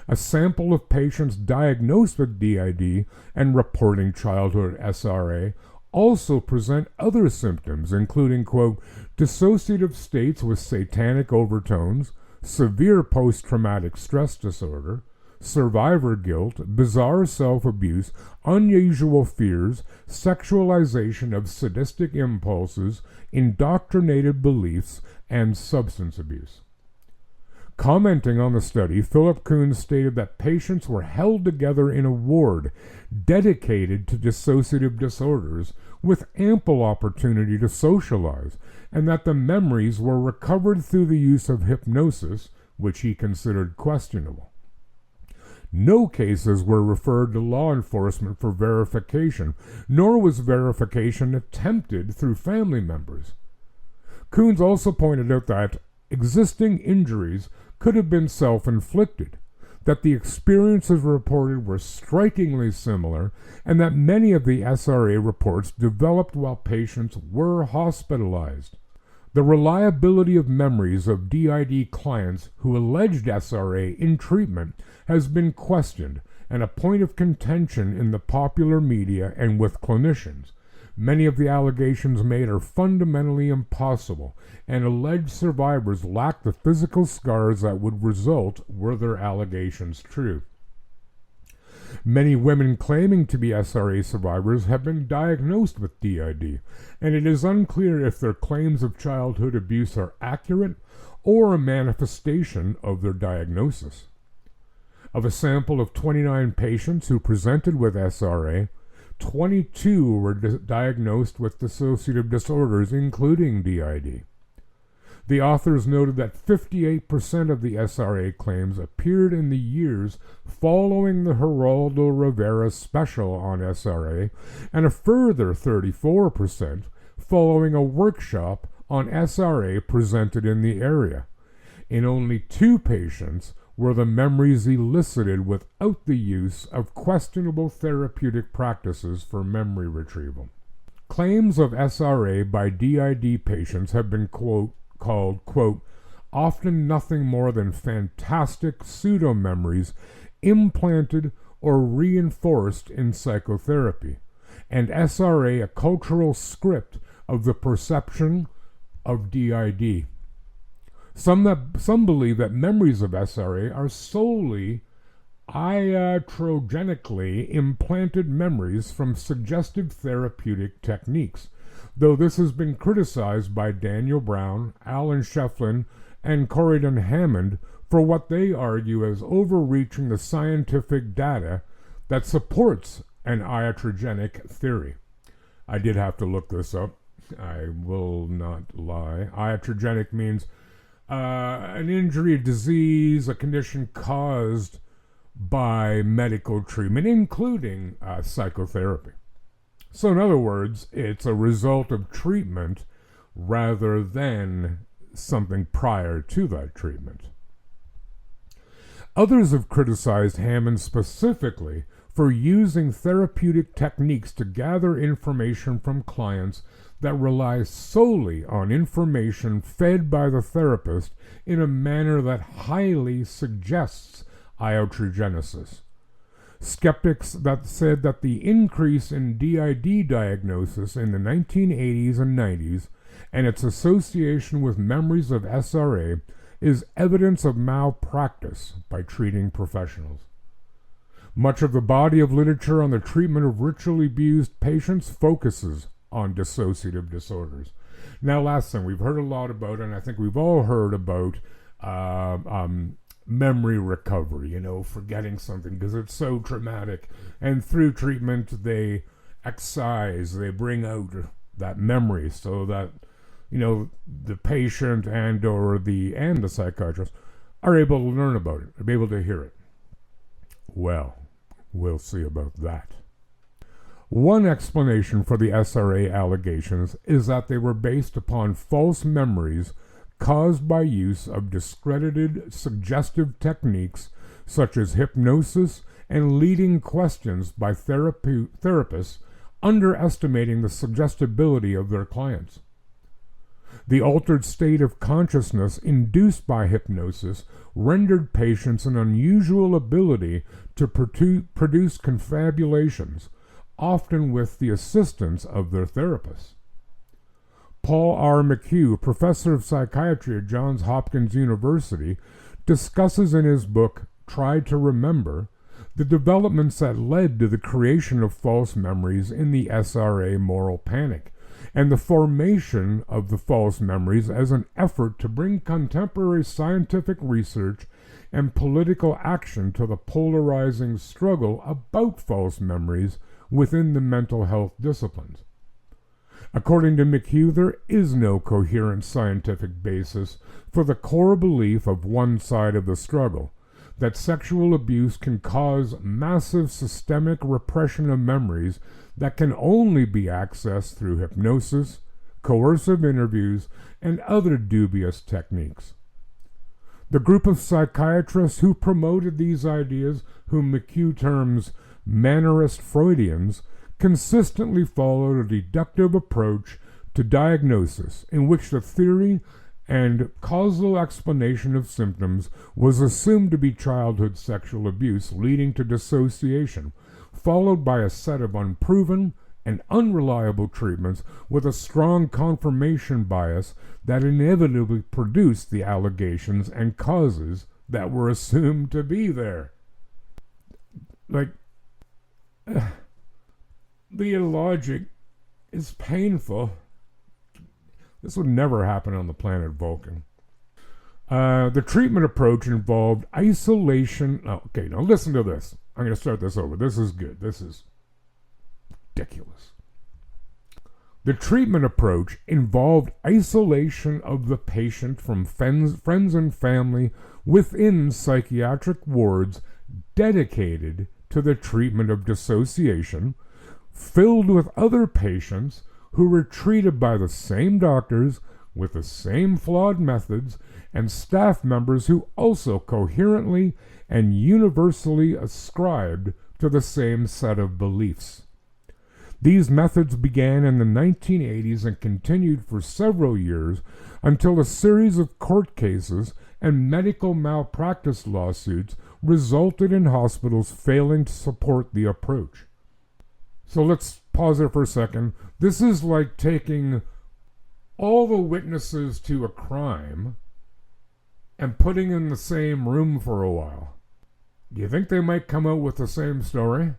S2: A sample of patients diagnosed with DID and reporting childhood SRA also present other symptoms, including, quote, dissociative states with satanic overtones, severe post-traumatic stress disorder, survivor guilt, bizarre self-abuse, unusual fears, sexualization of sadistic impulses, indoctrinated beliefs, and substance abuse. Commenting on the study, Philip Kuhn stated that patients were held together in a ward dedicated to dissociative disorders with ample opportunity to socialize, and that the memories were recovered through the use of hypnosis, which he considered questionable. No cases were referred to law enforcement for verification, nor was verification attempted through family members. Coons also pointed out that existing injuries could have been self-inflicted, that the experiences reported were strikingly similar, and that many of the SRA reports developed while patients were hospitalized. The reliability of memories of DID clients who alleged SRA in treatment has been questioned and a point of contention in the popular media and with clinicians. Many of the allegations made are fundamentally impossible, and alleged survivors lack the physical scars that would result were their allegations true. Many women claiming to be SRA survivors have been diagnosed with DID, and it is unclear if their claims of childhood abuse are accurate or a manifestation of their diagnosis. Of a sample of 29 patients who presented with SRA, 22 were diagnosed with dissociative disorders, including DID. The authors noted that 58% of the SRA claims appeared in the years following the Geraldo Rivera special on SRA, and a further 34% following a workshop on SRA presented in the area. In only 2 patients were the memories elicited without the use of questionable therapeutic practices for memory retrieval. Claims of SRA by DID patients have been called, quote, often nothing more than fantastic pseudo-memories implanted or reinforced in psychotherapy, and SRA a cultural script of the perception of DID. Some believe that memories of SRA are solely iatrogenically implanted memories from suggestive therapeutic techniques, though this has been criticized by Daniel Brown, Alan Shefflin, and Corydon Hammond for what they argue as overreaching the scientific data that supports an iatrogenic theory. I did have to look this up. I will not lie. Iatrogenic means an injury, a disease, a condition caused by medical treatment, including psychotherapy. So in other words, it's a result of treatment rather than something prior to that treatment. Others have criticized Hammond specifically for using therapeutic techniques to gather information from clients that relies solely on information fed by the therapist in a manner that highly suggests iatrogenesis. Skeptics that said that the increase in DID diagnosis in the 1980s and 90s and its association with memories of SRA is evidence of malpractice by treating professionals. Much of the body of literature on the treatment of ritually abused patients focuses on dissociative disorders. Now, last thing, we've heard a lot about, and I think we've all heard about memory recovery, forgetting something because it's so traumatic. And through treatment, they excise, they bring out that memory so that, the patient and the psychiatrist are able to learn about it, are able to hear it. Well, we'll see about that. One explanation for the SRA allegations is that they were based upon false memories caused by use of discredited suggestive techniques such as hypnosis and leading questions by therapists underestimating the suggestibility of their clients. The altered state of consciousness induced by hypnosis rendered patients an unusual ability to produce confabulations, often with the assistance of their therapists. Paul R. McHugh, professor of psychiatry at Johns Hopkins University, discusses in his book Try to Remember the developments that led to the creation of false memories in the SRA moral panic, and the formation of the false memories as an effort to bring contemporary scientific research and political action to the polarizing struggle about false memories within the mental health disciplines. According to McHugh, there is no coherent scientific basis for the core belief of one side of the struggle, that sexual abuse can cause massive systemic repression of memories that can only be accessed through hypnosis, coercive interviews, and other dubious techniques. The group of psychiatrists who promoted these ideas, whom McHugh terms Mannerist Freudians, consistently followed a deductive approach to diagnosis in which the theory and causal explanation of symptoms was assumed to be childhood sexual abuse leading to dissociation, followed by a set of unproven and unreliable treatments with a strong confirmation bias that inevitably produced the allegations and causes that were assumed to be there. The illogic is painful. This would never happen on the planet Vulcan. The treatment approach involved isolation. Okay, now listen to this. I'm going to start this over. This is good. This is ridiculous. The treatment approach involved isolation of the patient from friends and family within psychiatric wards dedicated to the treatment of dissociation, filled with other patients who were treated by the same doctors with the same flawed methods, and staff members who also coherently and universally ascribed to the same set of beliefs. These methods began in the 1980s and continued for several years until a series of court cases and medical malpractice lawsuits resulted in hospitals failing to support the approach. So let's pause there for a second. This is like taking all the witnesses to a crime and putting in the same room for a while. Do you think they might come out with the same story?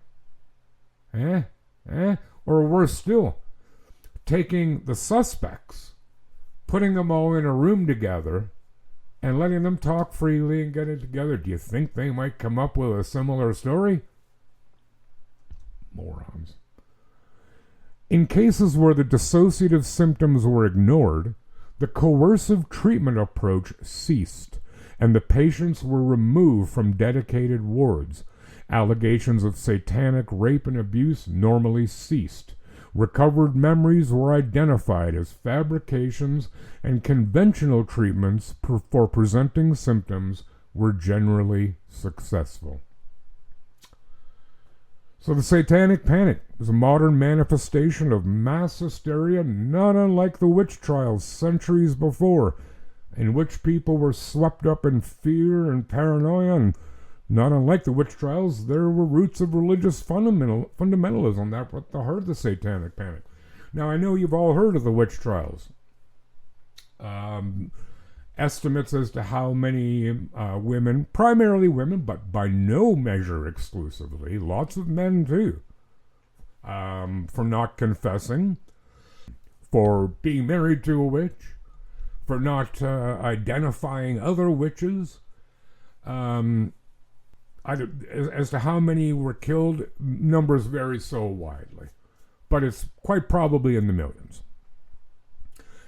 S2: Or worse still, taking the suspects, putting them all in a room together, and letting them talk freely and get it together. Do you think they might come up with a similar story? Morons. In cases where the dissociative symptoms were ignored, the coercive treatment approach ceased, and the patients were removed from dedicated wards. Allegations of satanic rape and abuse normally ceased. Recovered memories were identified as fabrications, and conventional treatments for presenting symptoms were generally successful. So the Satanic Panic was a modern manifestation of mass hysteria not unlike the witch trials centuries before, in which people were swept up in fear and paranoia, and not unlike the witch trials, there were roots of religious fundamentalism that were at the heart of the Satanic Panic. Now, I know you've all heard of the witch trials. Estimates as to how many women, primarily women, but by no measure exclusively, lots of men too, for not confessing, for being married to a witch, for not identifying other witches, as to how many were killed, numbers vary so widely, but it's quite probably in the millions.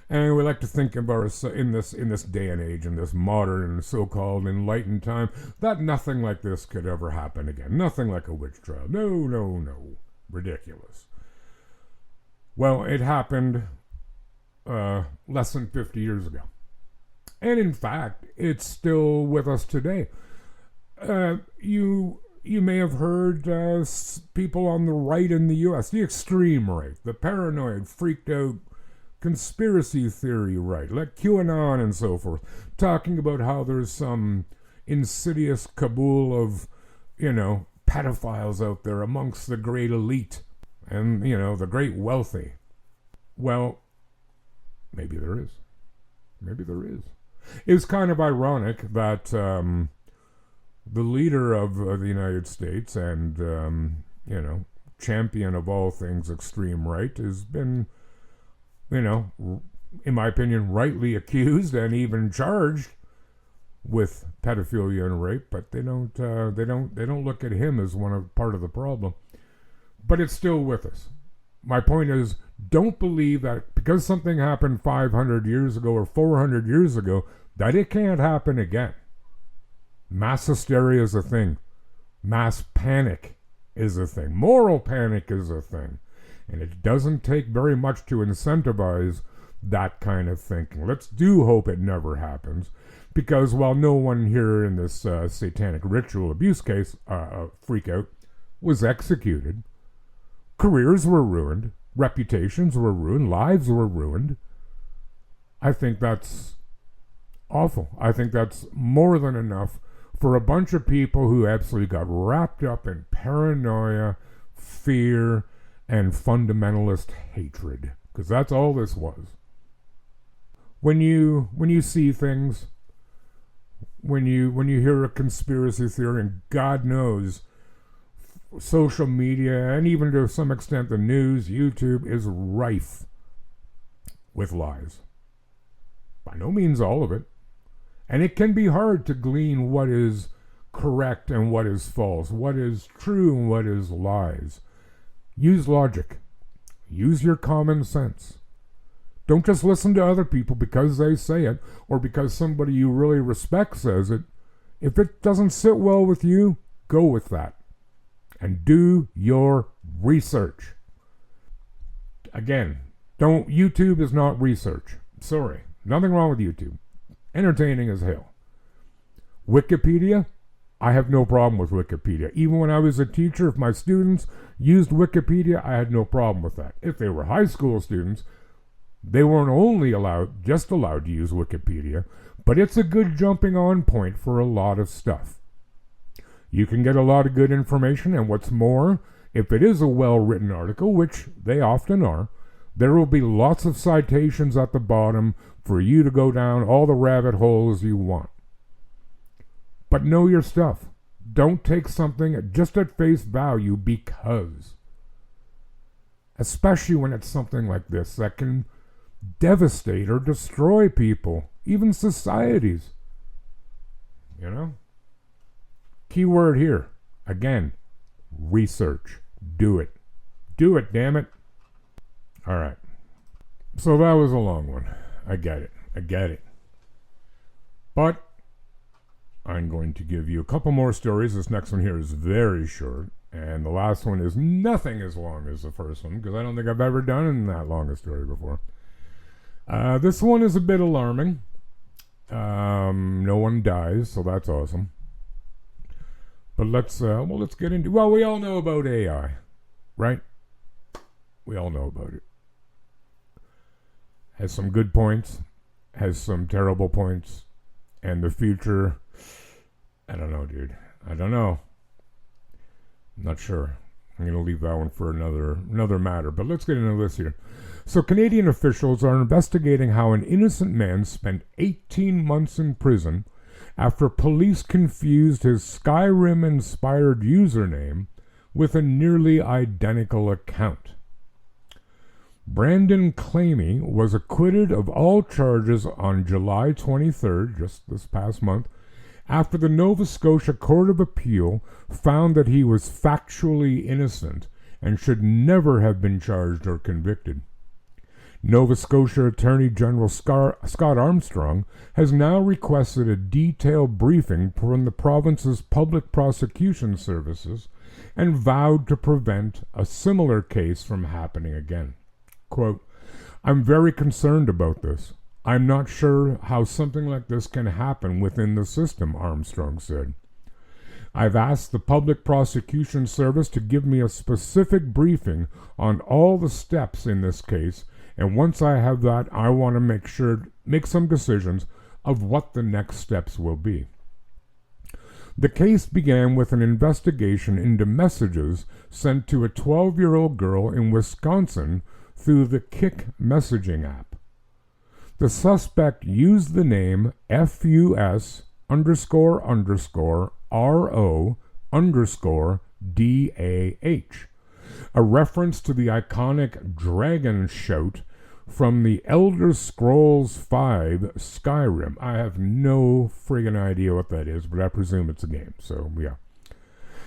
S2: And we like to think of ourselves in this day and age, in this modern so-called enlightened time, that nothing like this could ever happen again. Nothing like a witch trial. No. Ridiculous. Well, it happened less than 50 years ago. And in fact, it's still with us today. You may have heard people on the right in the U.S., the extreme right, the paranoid, freaked out conspiracy theory right, like QAnon and so forth, talking about how there's some insidious cabal of, pedophiles out there amongst the great elite and, the great wealthy. Well, maybe there is. Maybe there is. It's kind of ironic that the leader of the United States and, champion of all things extreme right has been, in my opinion, rightly accused and even charged with pedophilia and rape, but they don't look at him as part of the problem. But it's still with us. My point is, don't believe that because something happened 500 years ago or 400 years ago, that it can't happen again. Mass hysteria is a thing. Mass panic is a thing. Moral panic is a thing. And it doesn't take very much to incentivize that kind of thinking. Let's hope it never happens. Because while no one here in this satanic ritual abuse case, freakout, was executed, careers were ruined, reputations were ruined, lives were ruined. I think that's awful. I think that's more than enough for a bunch of people who absolutely got wrapped up in paranoia, fear, and fundamentalist hatred. Because that's all this was. When you see things, when you hear a conspiracy theory, and God knows, social media, and even to some extent the news, YouTube, is rife with lies. By no means all of it. And it can be hard to glean what is correct and what is false, what is true and what is lies. Use logic. Use your common sense. Don't just listen to other people because they say it or because somebody you really respect says it. If it doesn't sit well with you, go with that. And do your research. Again, YouTube is not research. Sorry. Nothing wrong with YouTube. Entertaining as hell. Wikipedia, I have no problem with Wikipedia. Even when I was a teacher, if my students used Wikipedia, I had no problem with that. If they were high school students, they weren't only allowed to use Wikipedia, but it's a good jumping on point for a lot of stuff. You can get a lot of good information, and what's more, if it is a well-written article, which they often are, there will be lots of citations at the bottom for you to go down all the rabbit holes you want. But know your stuff. Don't take something just at face value because. Especially when it's something like this that can devastate or destroy people, even societies. Key word here. Again, research. Do it. Do it, damn it. All right. So that was a long one. I get it. But I'm going to give you a couple more stories. This next one here is very short. And the last one is nothing as long as the first one, because I don't think I've ever done that long a story before. This one is a bit alarming. No one dies, so that's awesome. But let's get into... Well, we all know about AI, right? We all know about it. Has some good points, has some terrible points, and the future, I don't know, dude. I don't know. I'm not sure. I'm going to leave that one for another matter, but let's get into this here. So Canadian officials are investigating how an innocent man spent 18 months in prison after police confused his Skyrim-inspired username with a nearly identical account. Brandon Clamy was acquitted of all charges on July 23rd, just this past month, after the Nova Scotia Court of Appeal found that he was factually innocent and should never have been charged or convicted. Nova Scotia Attorney General Scott Armstrong has now requested a detailed briefing from the province's public prosecution services and vowed to prevent a similar case from happening again. Quote, "I'm very concerned about this. I'm not sure how something like this can happen within the system," Armstrong said. "I've asked the Public Prosecution Service to give me a specific briefing on all the steps in this case And once I have that, I want to make some decisions of what the next steps will be. The case began with an investigation into messages sent to a 12-year-old girl in Wisconsin through the Kik messaging app. The suspect used the name FUS_RO_DAH, a reference to the iconic dragon shout from the Elder Scrolls V Skyrim. I have no friggin' idea what that is, but I presume it's a game, so yeah.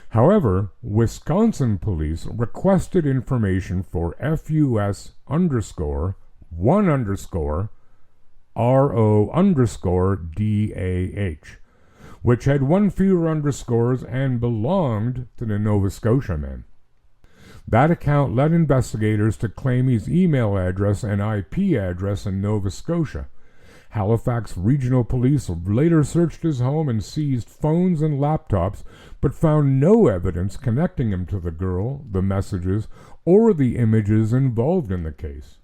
S2: However, Wisconsin police requested information for FUS_1_RO_DAH, which had one fewer underscores and belonged to the Nova Scotia man. That account led investigators to claim his email address and IP address in Nova Scotia. Halifax Regional Police later searched his home and seized phones and laptops, but found no evidence connecting him to the girl, the messages, or the images involved in the case.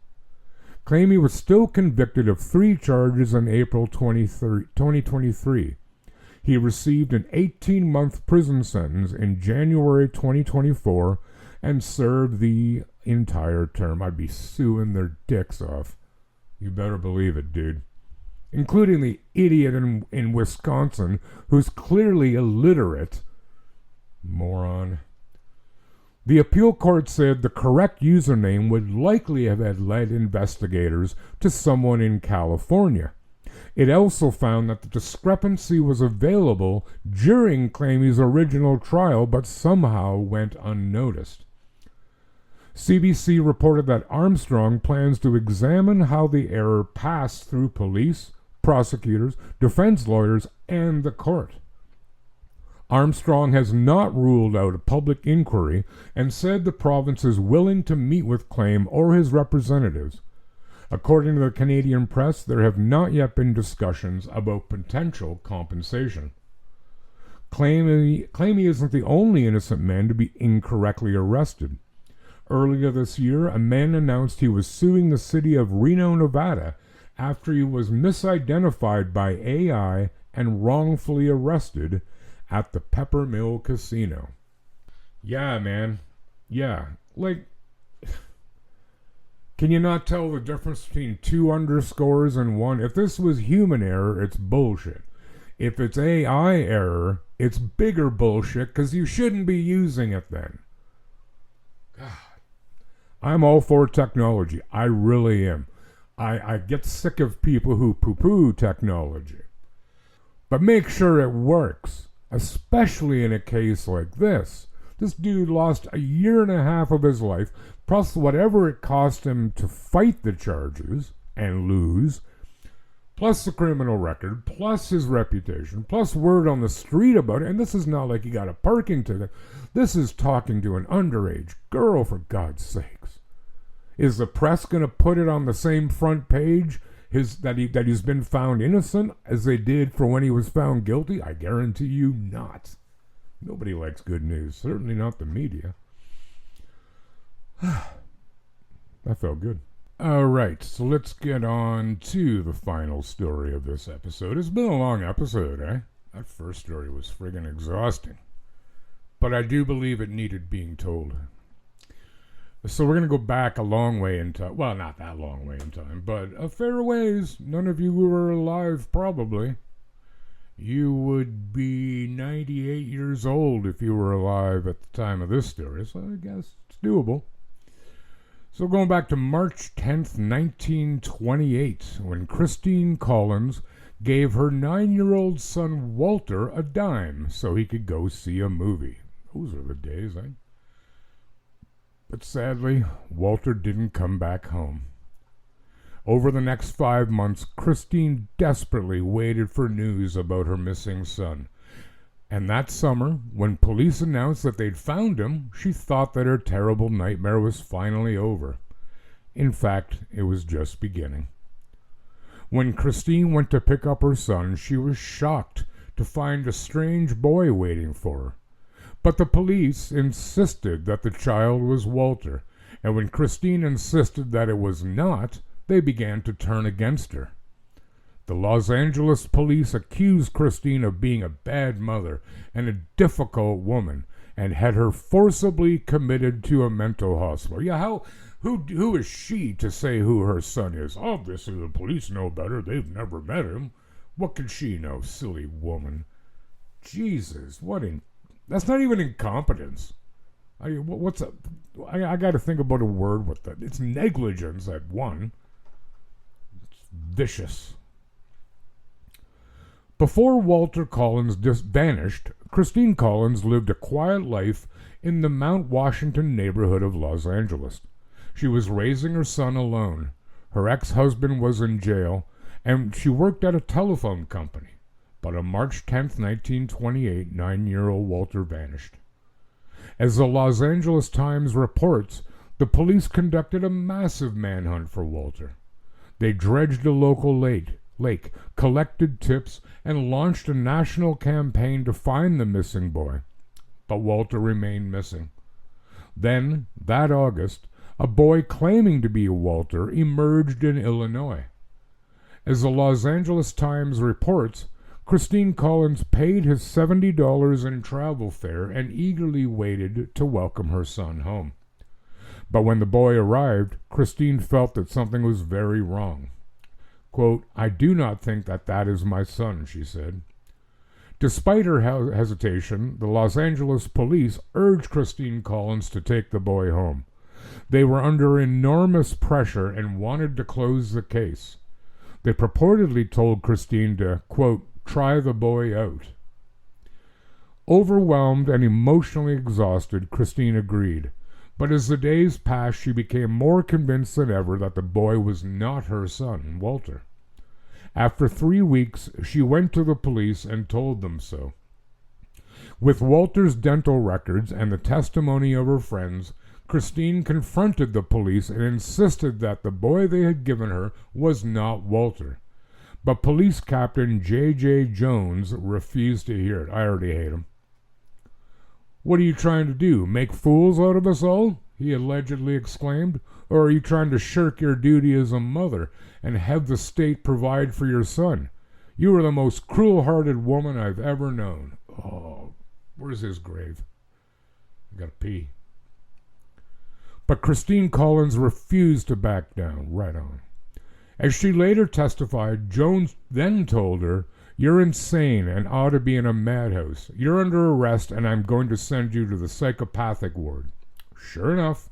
S2: Claim he was still convicted of 3 charges in April 2023. He received an 18-month prison sentence in January 2024 and served the entire term. I'd be suing their dicks off. You better believe it, dude. Including the idiot in Wisconsin who's clearly illiterate. Moron. The appeal court said the correct username would likely have led investigators to someone in California. It also found that the discrepancy was available during Claimy's original trial, but somehow went unnoticed. CBC reported that Armstrong plans to examine how the error passed through police, prosecutors, defense lawyers, and the court. Armstrong has not ruled out a public inquiry and said the province is willing to meet with Claim or his representatives. According to the Canadian press, there have not yet been discussions about potential compensation. Claimy isn't the only innocent man to be incorrectly arrested. Earlier this year, a man announced he was suing the city of Reno, Nevada, after he was misidentified by AI and wrongfully arrested at the Peppermill Casino. Yeah, man. Yeah. Like, can you not tell the difference between 2 underscores and 1? If this was human error, it's bullshit. If it's AI error, it's bigger bullshit because you shouldn't be using it then. God. I'm all for technology. I really am. I get sick of people who poo-poo technology. But make sure it works, especially in a case like this. This dude lost a year and a half of his life, plus whatever it cost him to fight the charges and lose, plus the criminal record, plus his reputation, plus word on the street about it. And this is not like he got a parking ticket. This is talking to an underage girl, for God's sakes. Is the press going to put it on the same front page that he's been found innocent as they did for when he was found guilty? I guarantee you not. Nobody likes good news, certainly not the media. That felt good. All right, so let's get on to the final story of this episode. It's been a long episode, eh? That first story was friggin' exhausting. But I do believe it needed being told. So we're going to go back a long way in time. Well, not that long way in time, but a fair ways. None of you were alive, probably. You would be 98 years old if you were alive at the time of this story, so I guess it's doable. So going back to March 10th, 1928, when Christine Collins gave her 9-year-old son Walter a dime so he could go see a movie. Those are the days, eh? But sadly, Walter didn't come back home. Over the next 5 months, Christine desperately waited for news about her missing son. And that summer, when police announced that they'd found him, she thought that her terrible nightmare was finally over. In fact, it was just beginning. When Christine went to pick up her son, she was shocked to find a strange boy waiting for her. But the police insisted that the child was Walter, and when Christine insisted that it was not, they began to turn against her. The Los Angeles police accused Christine of being a bad mother and a difficult woman, and had her forcibly committed to a mental hospital. Yeah, who is she to say who her son is? Obviously, the police know better. They've never met him. What can she know, silly woman? Jesus, that's not even incompetence. I got to think about a word with that. It's negligence at one. It's vicious. Before Walter Collins vanished, Christine Collins lived a quiet life in the Mount Washington neighborhood of Los Angeles. She was raising her son alone. Her ex-husband was in jail, and she worked at a telephone company. But on March 10th, 1928, 9-year-old Walter vanished. As the Los Angeles Times reports, the police conducted a massive manhunt for Walter. They dredged a local lake, collected tips, and launched a national campaign to find the missing boy. But Walter remained missing. Then, that August, a boy claiming to be Walter emerged in Illinois. As the Los Angeles Times reports, Christine Collins paid his $70 in travel fare and eagerly waited to welcome her son home. But when the boy arrived, Christine felt that something was very wrong. Quote, "I do not think that is my son," she said. Despite her hesitation, the Los Angeles police urged Christine Collins to take the boy home. They were under enormous pressure and wanted to close the case. They purportedly told Christine to, quote, "try the boy out." Overwhelmed and emotionally exhausted, Christine agreed. But as the days passed, she became more convinced than ever that the boy was not her son, Walter. After 3 weeks, she went to the police and told them so. With Walter's dental records and the testimony of her friends, Christine confronted the police and insisted that the boy they had given her was not Walter. But Police Captain J.J. Jones refused to hear it. I already hate him. "What are you trying to do, make fools out of us all?" he allegedly exclaimed. "Or are you trying to shirk your duty as a mother and have the state provide for your son? You are the most cruel-hearted woman I've ever known." Oh, where's his grave? I gotta pee. But Christine Collins refused to back down. Right on. As she later testified, Jones then told her, "You're insane and ought to be in a madhouse. You're under arrest and I'm going to send you to the psychopathic ward." Sure enough,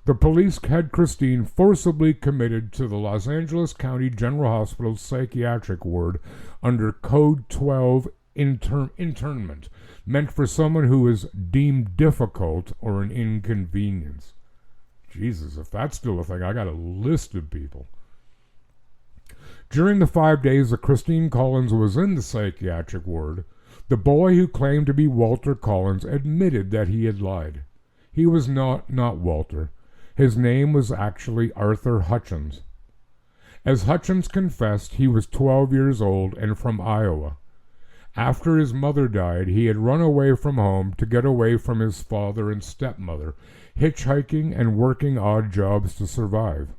S2: the police had Christine forcibly committed to the Los Angeles County General Hospital's psychiatric ward under Code 12 internment, meant for someone who is deemed difficult or an inconvenience. Jesus, if that's still a thing, I got a list of people. During the 5 days that Christine Collins was in the psychiatric ward, the boy who claimed to be Walter Collins admitted that he had lied. He was not Walter. His name was actually Arthur Hutchins. As Hutchins confessed, he was 12 years old and from Iowa. After his mother died, he had run away from home to get away from his father and stepmother, hitchhiking and working odd jobs to survive.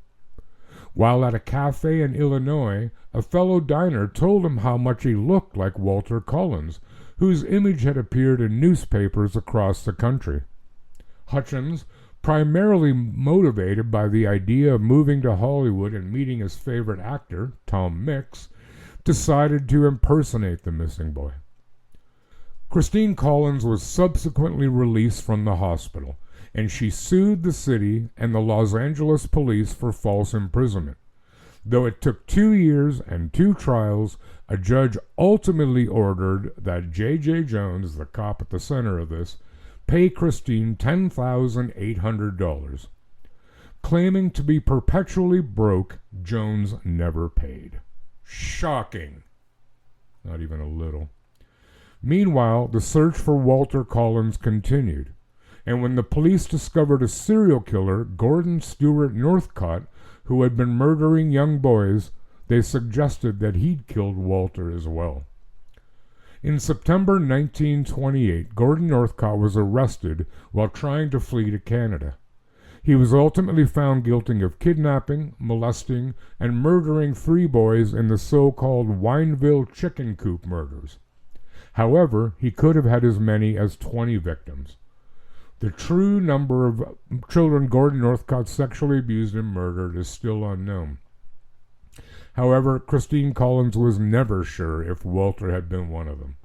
S2: While at a cafe in Illinois, a fellow diner told him how much he looked like Walter Collins, whose image had appeared in newspapers across the country. Hutchins, primarily motivated by the idea of moving to Hollywood and meeting his favorite actor, Tom Mix, decided to impersonate the missing boy. Christine Collins was subsequently released from the hospital, and she sued the city and the Los Angeles police for false imprisonment. Though it took 2 years and 2 trials, a judge ultimately ordered that J.J. Jones, the cop at the center of this, pay Christine $10,800. Claiming to be perpetually broke, Jones never paid. Shocking. Not even a little. Meanwhile, the search for Walter Collins continued, and when the police discovered a serial killer, Gordon Stewart Northcott, who had been murdering young boys, they suggested that he'd killed Walter as well. In September 1928, Gordon Northcott was arrested while trying to flee to Canada. He was ultimately found guilty of kidnapping, molesting, and murdering 3 boys in the so-called Wineville chicken coop murders. However, he could have had as many as 20 victims. The true number of children Gordon Northcott sexually abused and murdered is still unknown. However, Christine Collins was never sure if Walter had been one of them.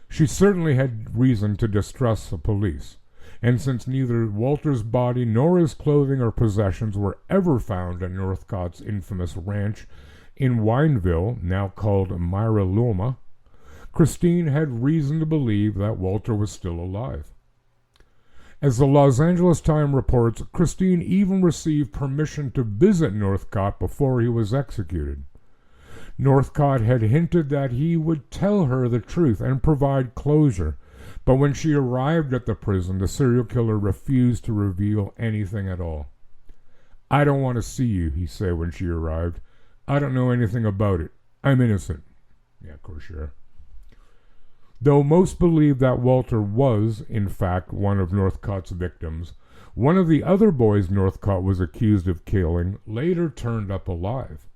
S2: She certainly had reason to distrust the police, and since neither Walter's body nor his clothing or possessions were ever found at Northcott's infamous ranch in Wineville, now called Myraloma, Christine had reason to believe that Walter was still alive. As the Los Angeles Times reports, Christine even received permission to visit Northcott before he was executed. Northcott had hinted that he would tell her the truth and provide closure, but when she arrived at the prison, the serial killer refused to reveal anything at all. "I don't want to see you," he said when she arrived. "I don't know anything about it. I'm innocent." Yeah, of course you are. Though most believe that Walter was, in fact, one of Northcott's victims, one of the other boys Northcott was accused of killing later turned up alive.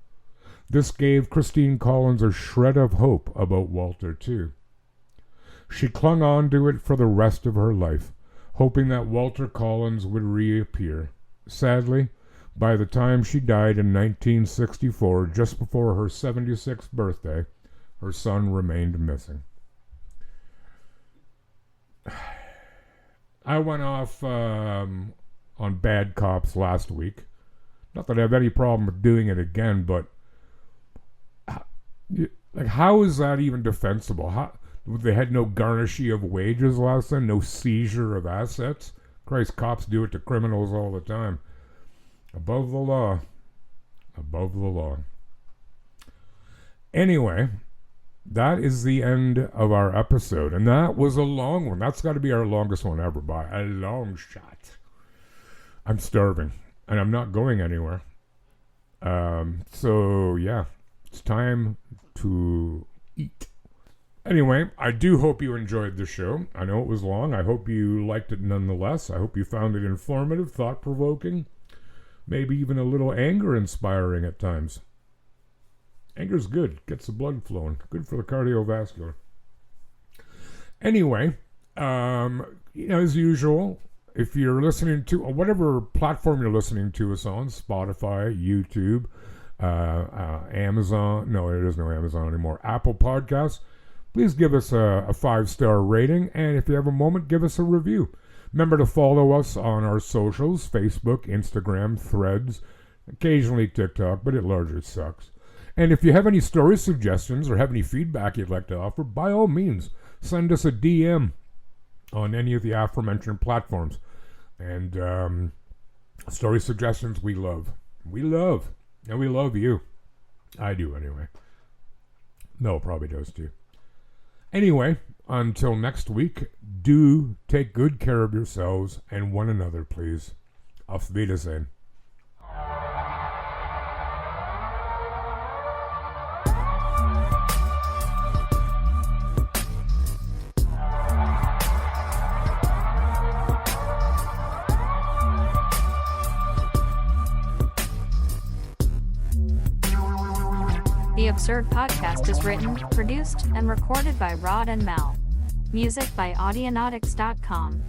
S2: This gave Christine Collins a shred of hope about Walter, too. She clung on to it for the rest of her life, hoping that Walter Collins would reappear. Sadly, by the time she died in 1964, just before her 76th birthday, her son remained missing. I went off on Bad Cops last week. Not that I have any problem with doing it again, but how is that even defensible? They had no garnishing of wages last time, no seizure of assets. Christ, cops do it to criminals all the time. Above the law. Above the law. Anyway, that is the end of our episode, and that was a long one. That's got to be our longest one ever by a long shot. I'm starving, and I'm not going anywhere. So yeah, it's time to eat. Anyway, I do hope you enjoyed the show. I know it was long. I hope you liked it nonetheless. I hope you found it informative, thought-provoking, maybe even a little anger-inspiring at times. Anger's good. Gets the blood flowing. Good for the cardiovascular. Anyway, as usual, if you're listening to whatever platform you're listening to us on, Spotify, YouTube, Amazon. No, it is no Amazon anymore. Apple Podcasts. Please give us a 5-star rating, and if you have a moment, give us a review. Remember to follow us on our socials, Facebook, Instagram, Threads, occasionally TikTok, but it largely sucks. And if you have any story suggestions or have any feedback you'd like to offer, by all means, send us a DM on any of the aforementioned platforms. And story suggestions we love. We love. And we love you. I do anyway. Noah probably does too. Anyway, until next week, do take good care of yourselves and one another, please. Auf Wiedersehen.
S1: The Absurd Podcast is written, produced, and recorded by Rod and Mal. Music by Audionautics.com.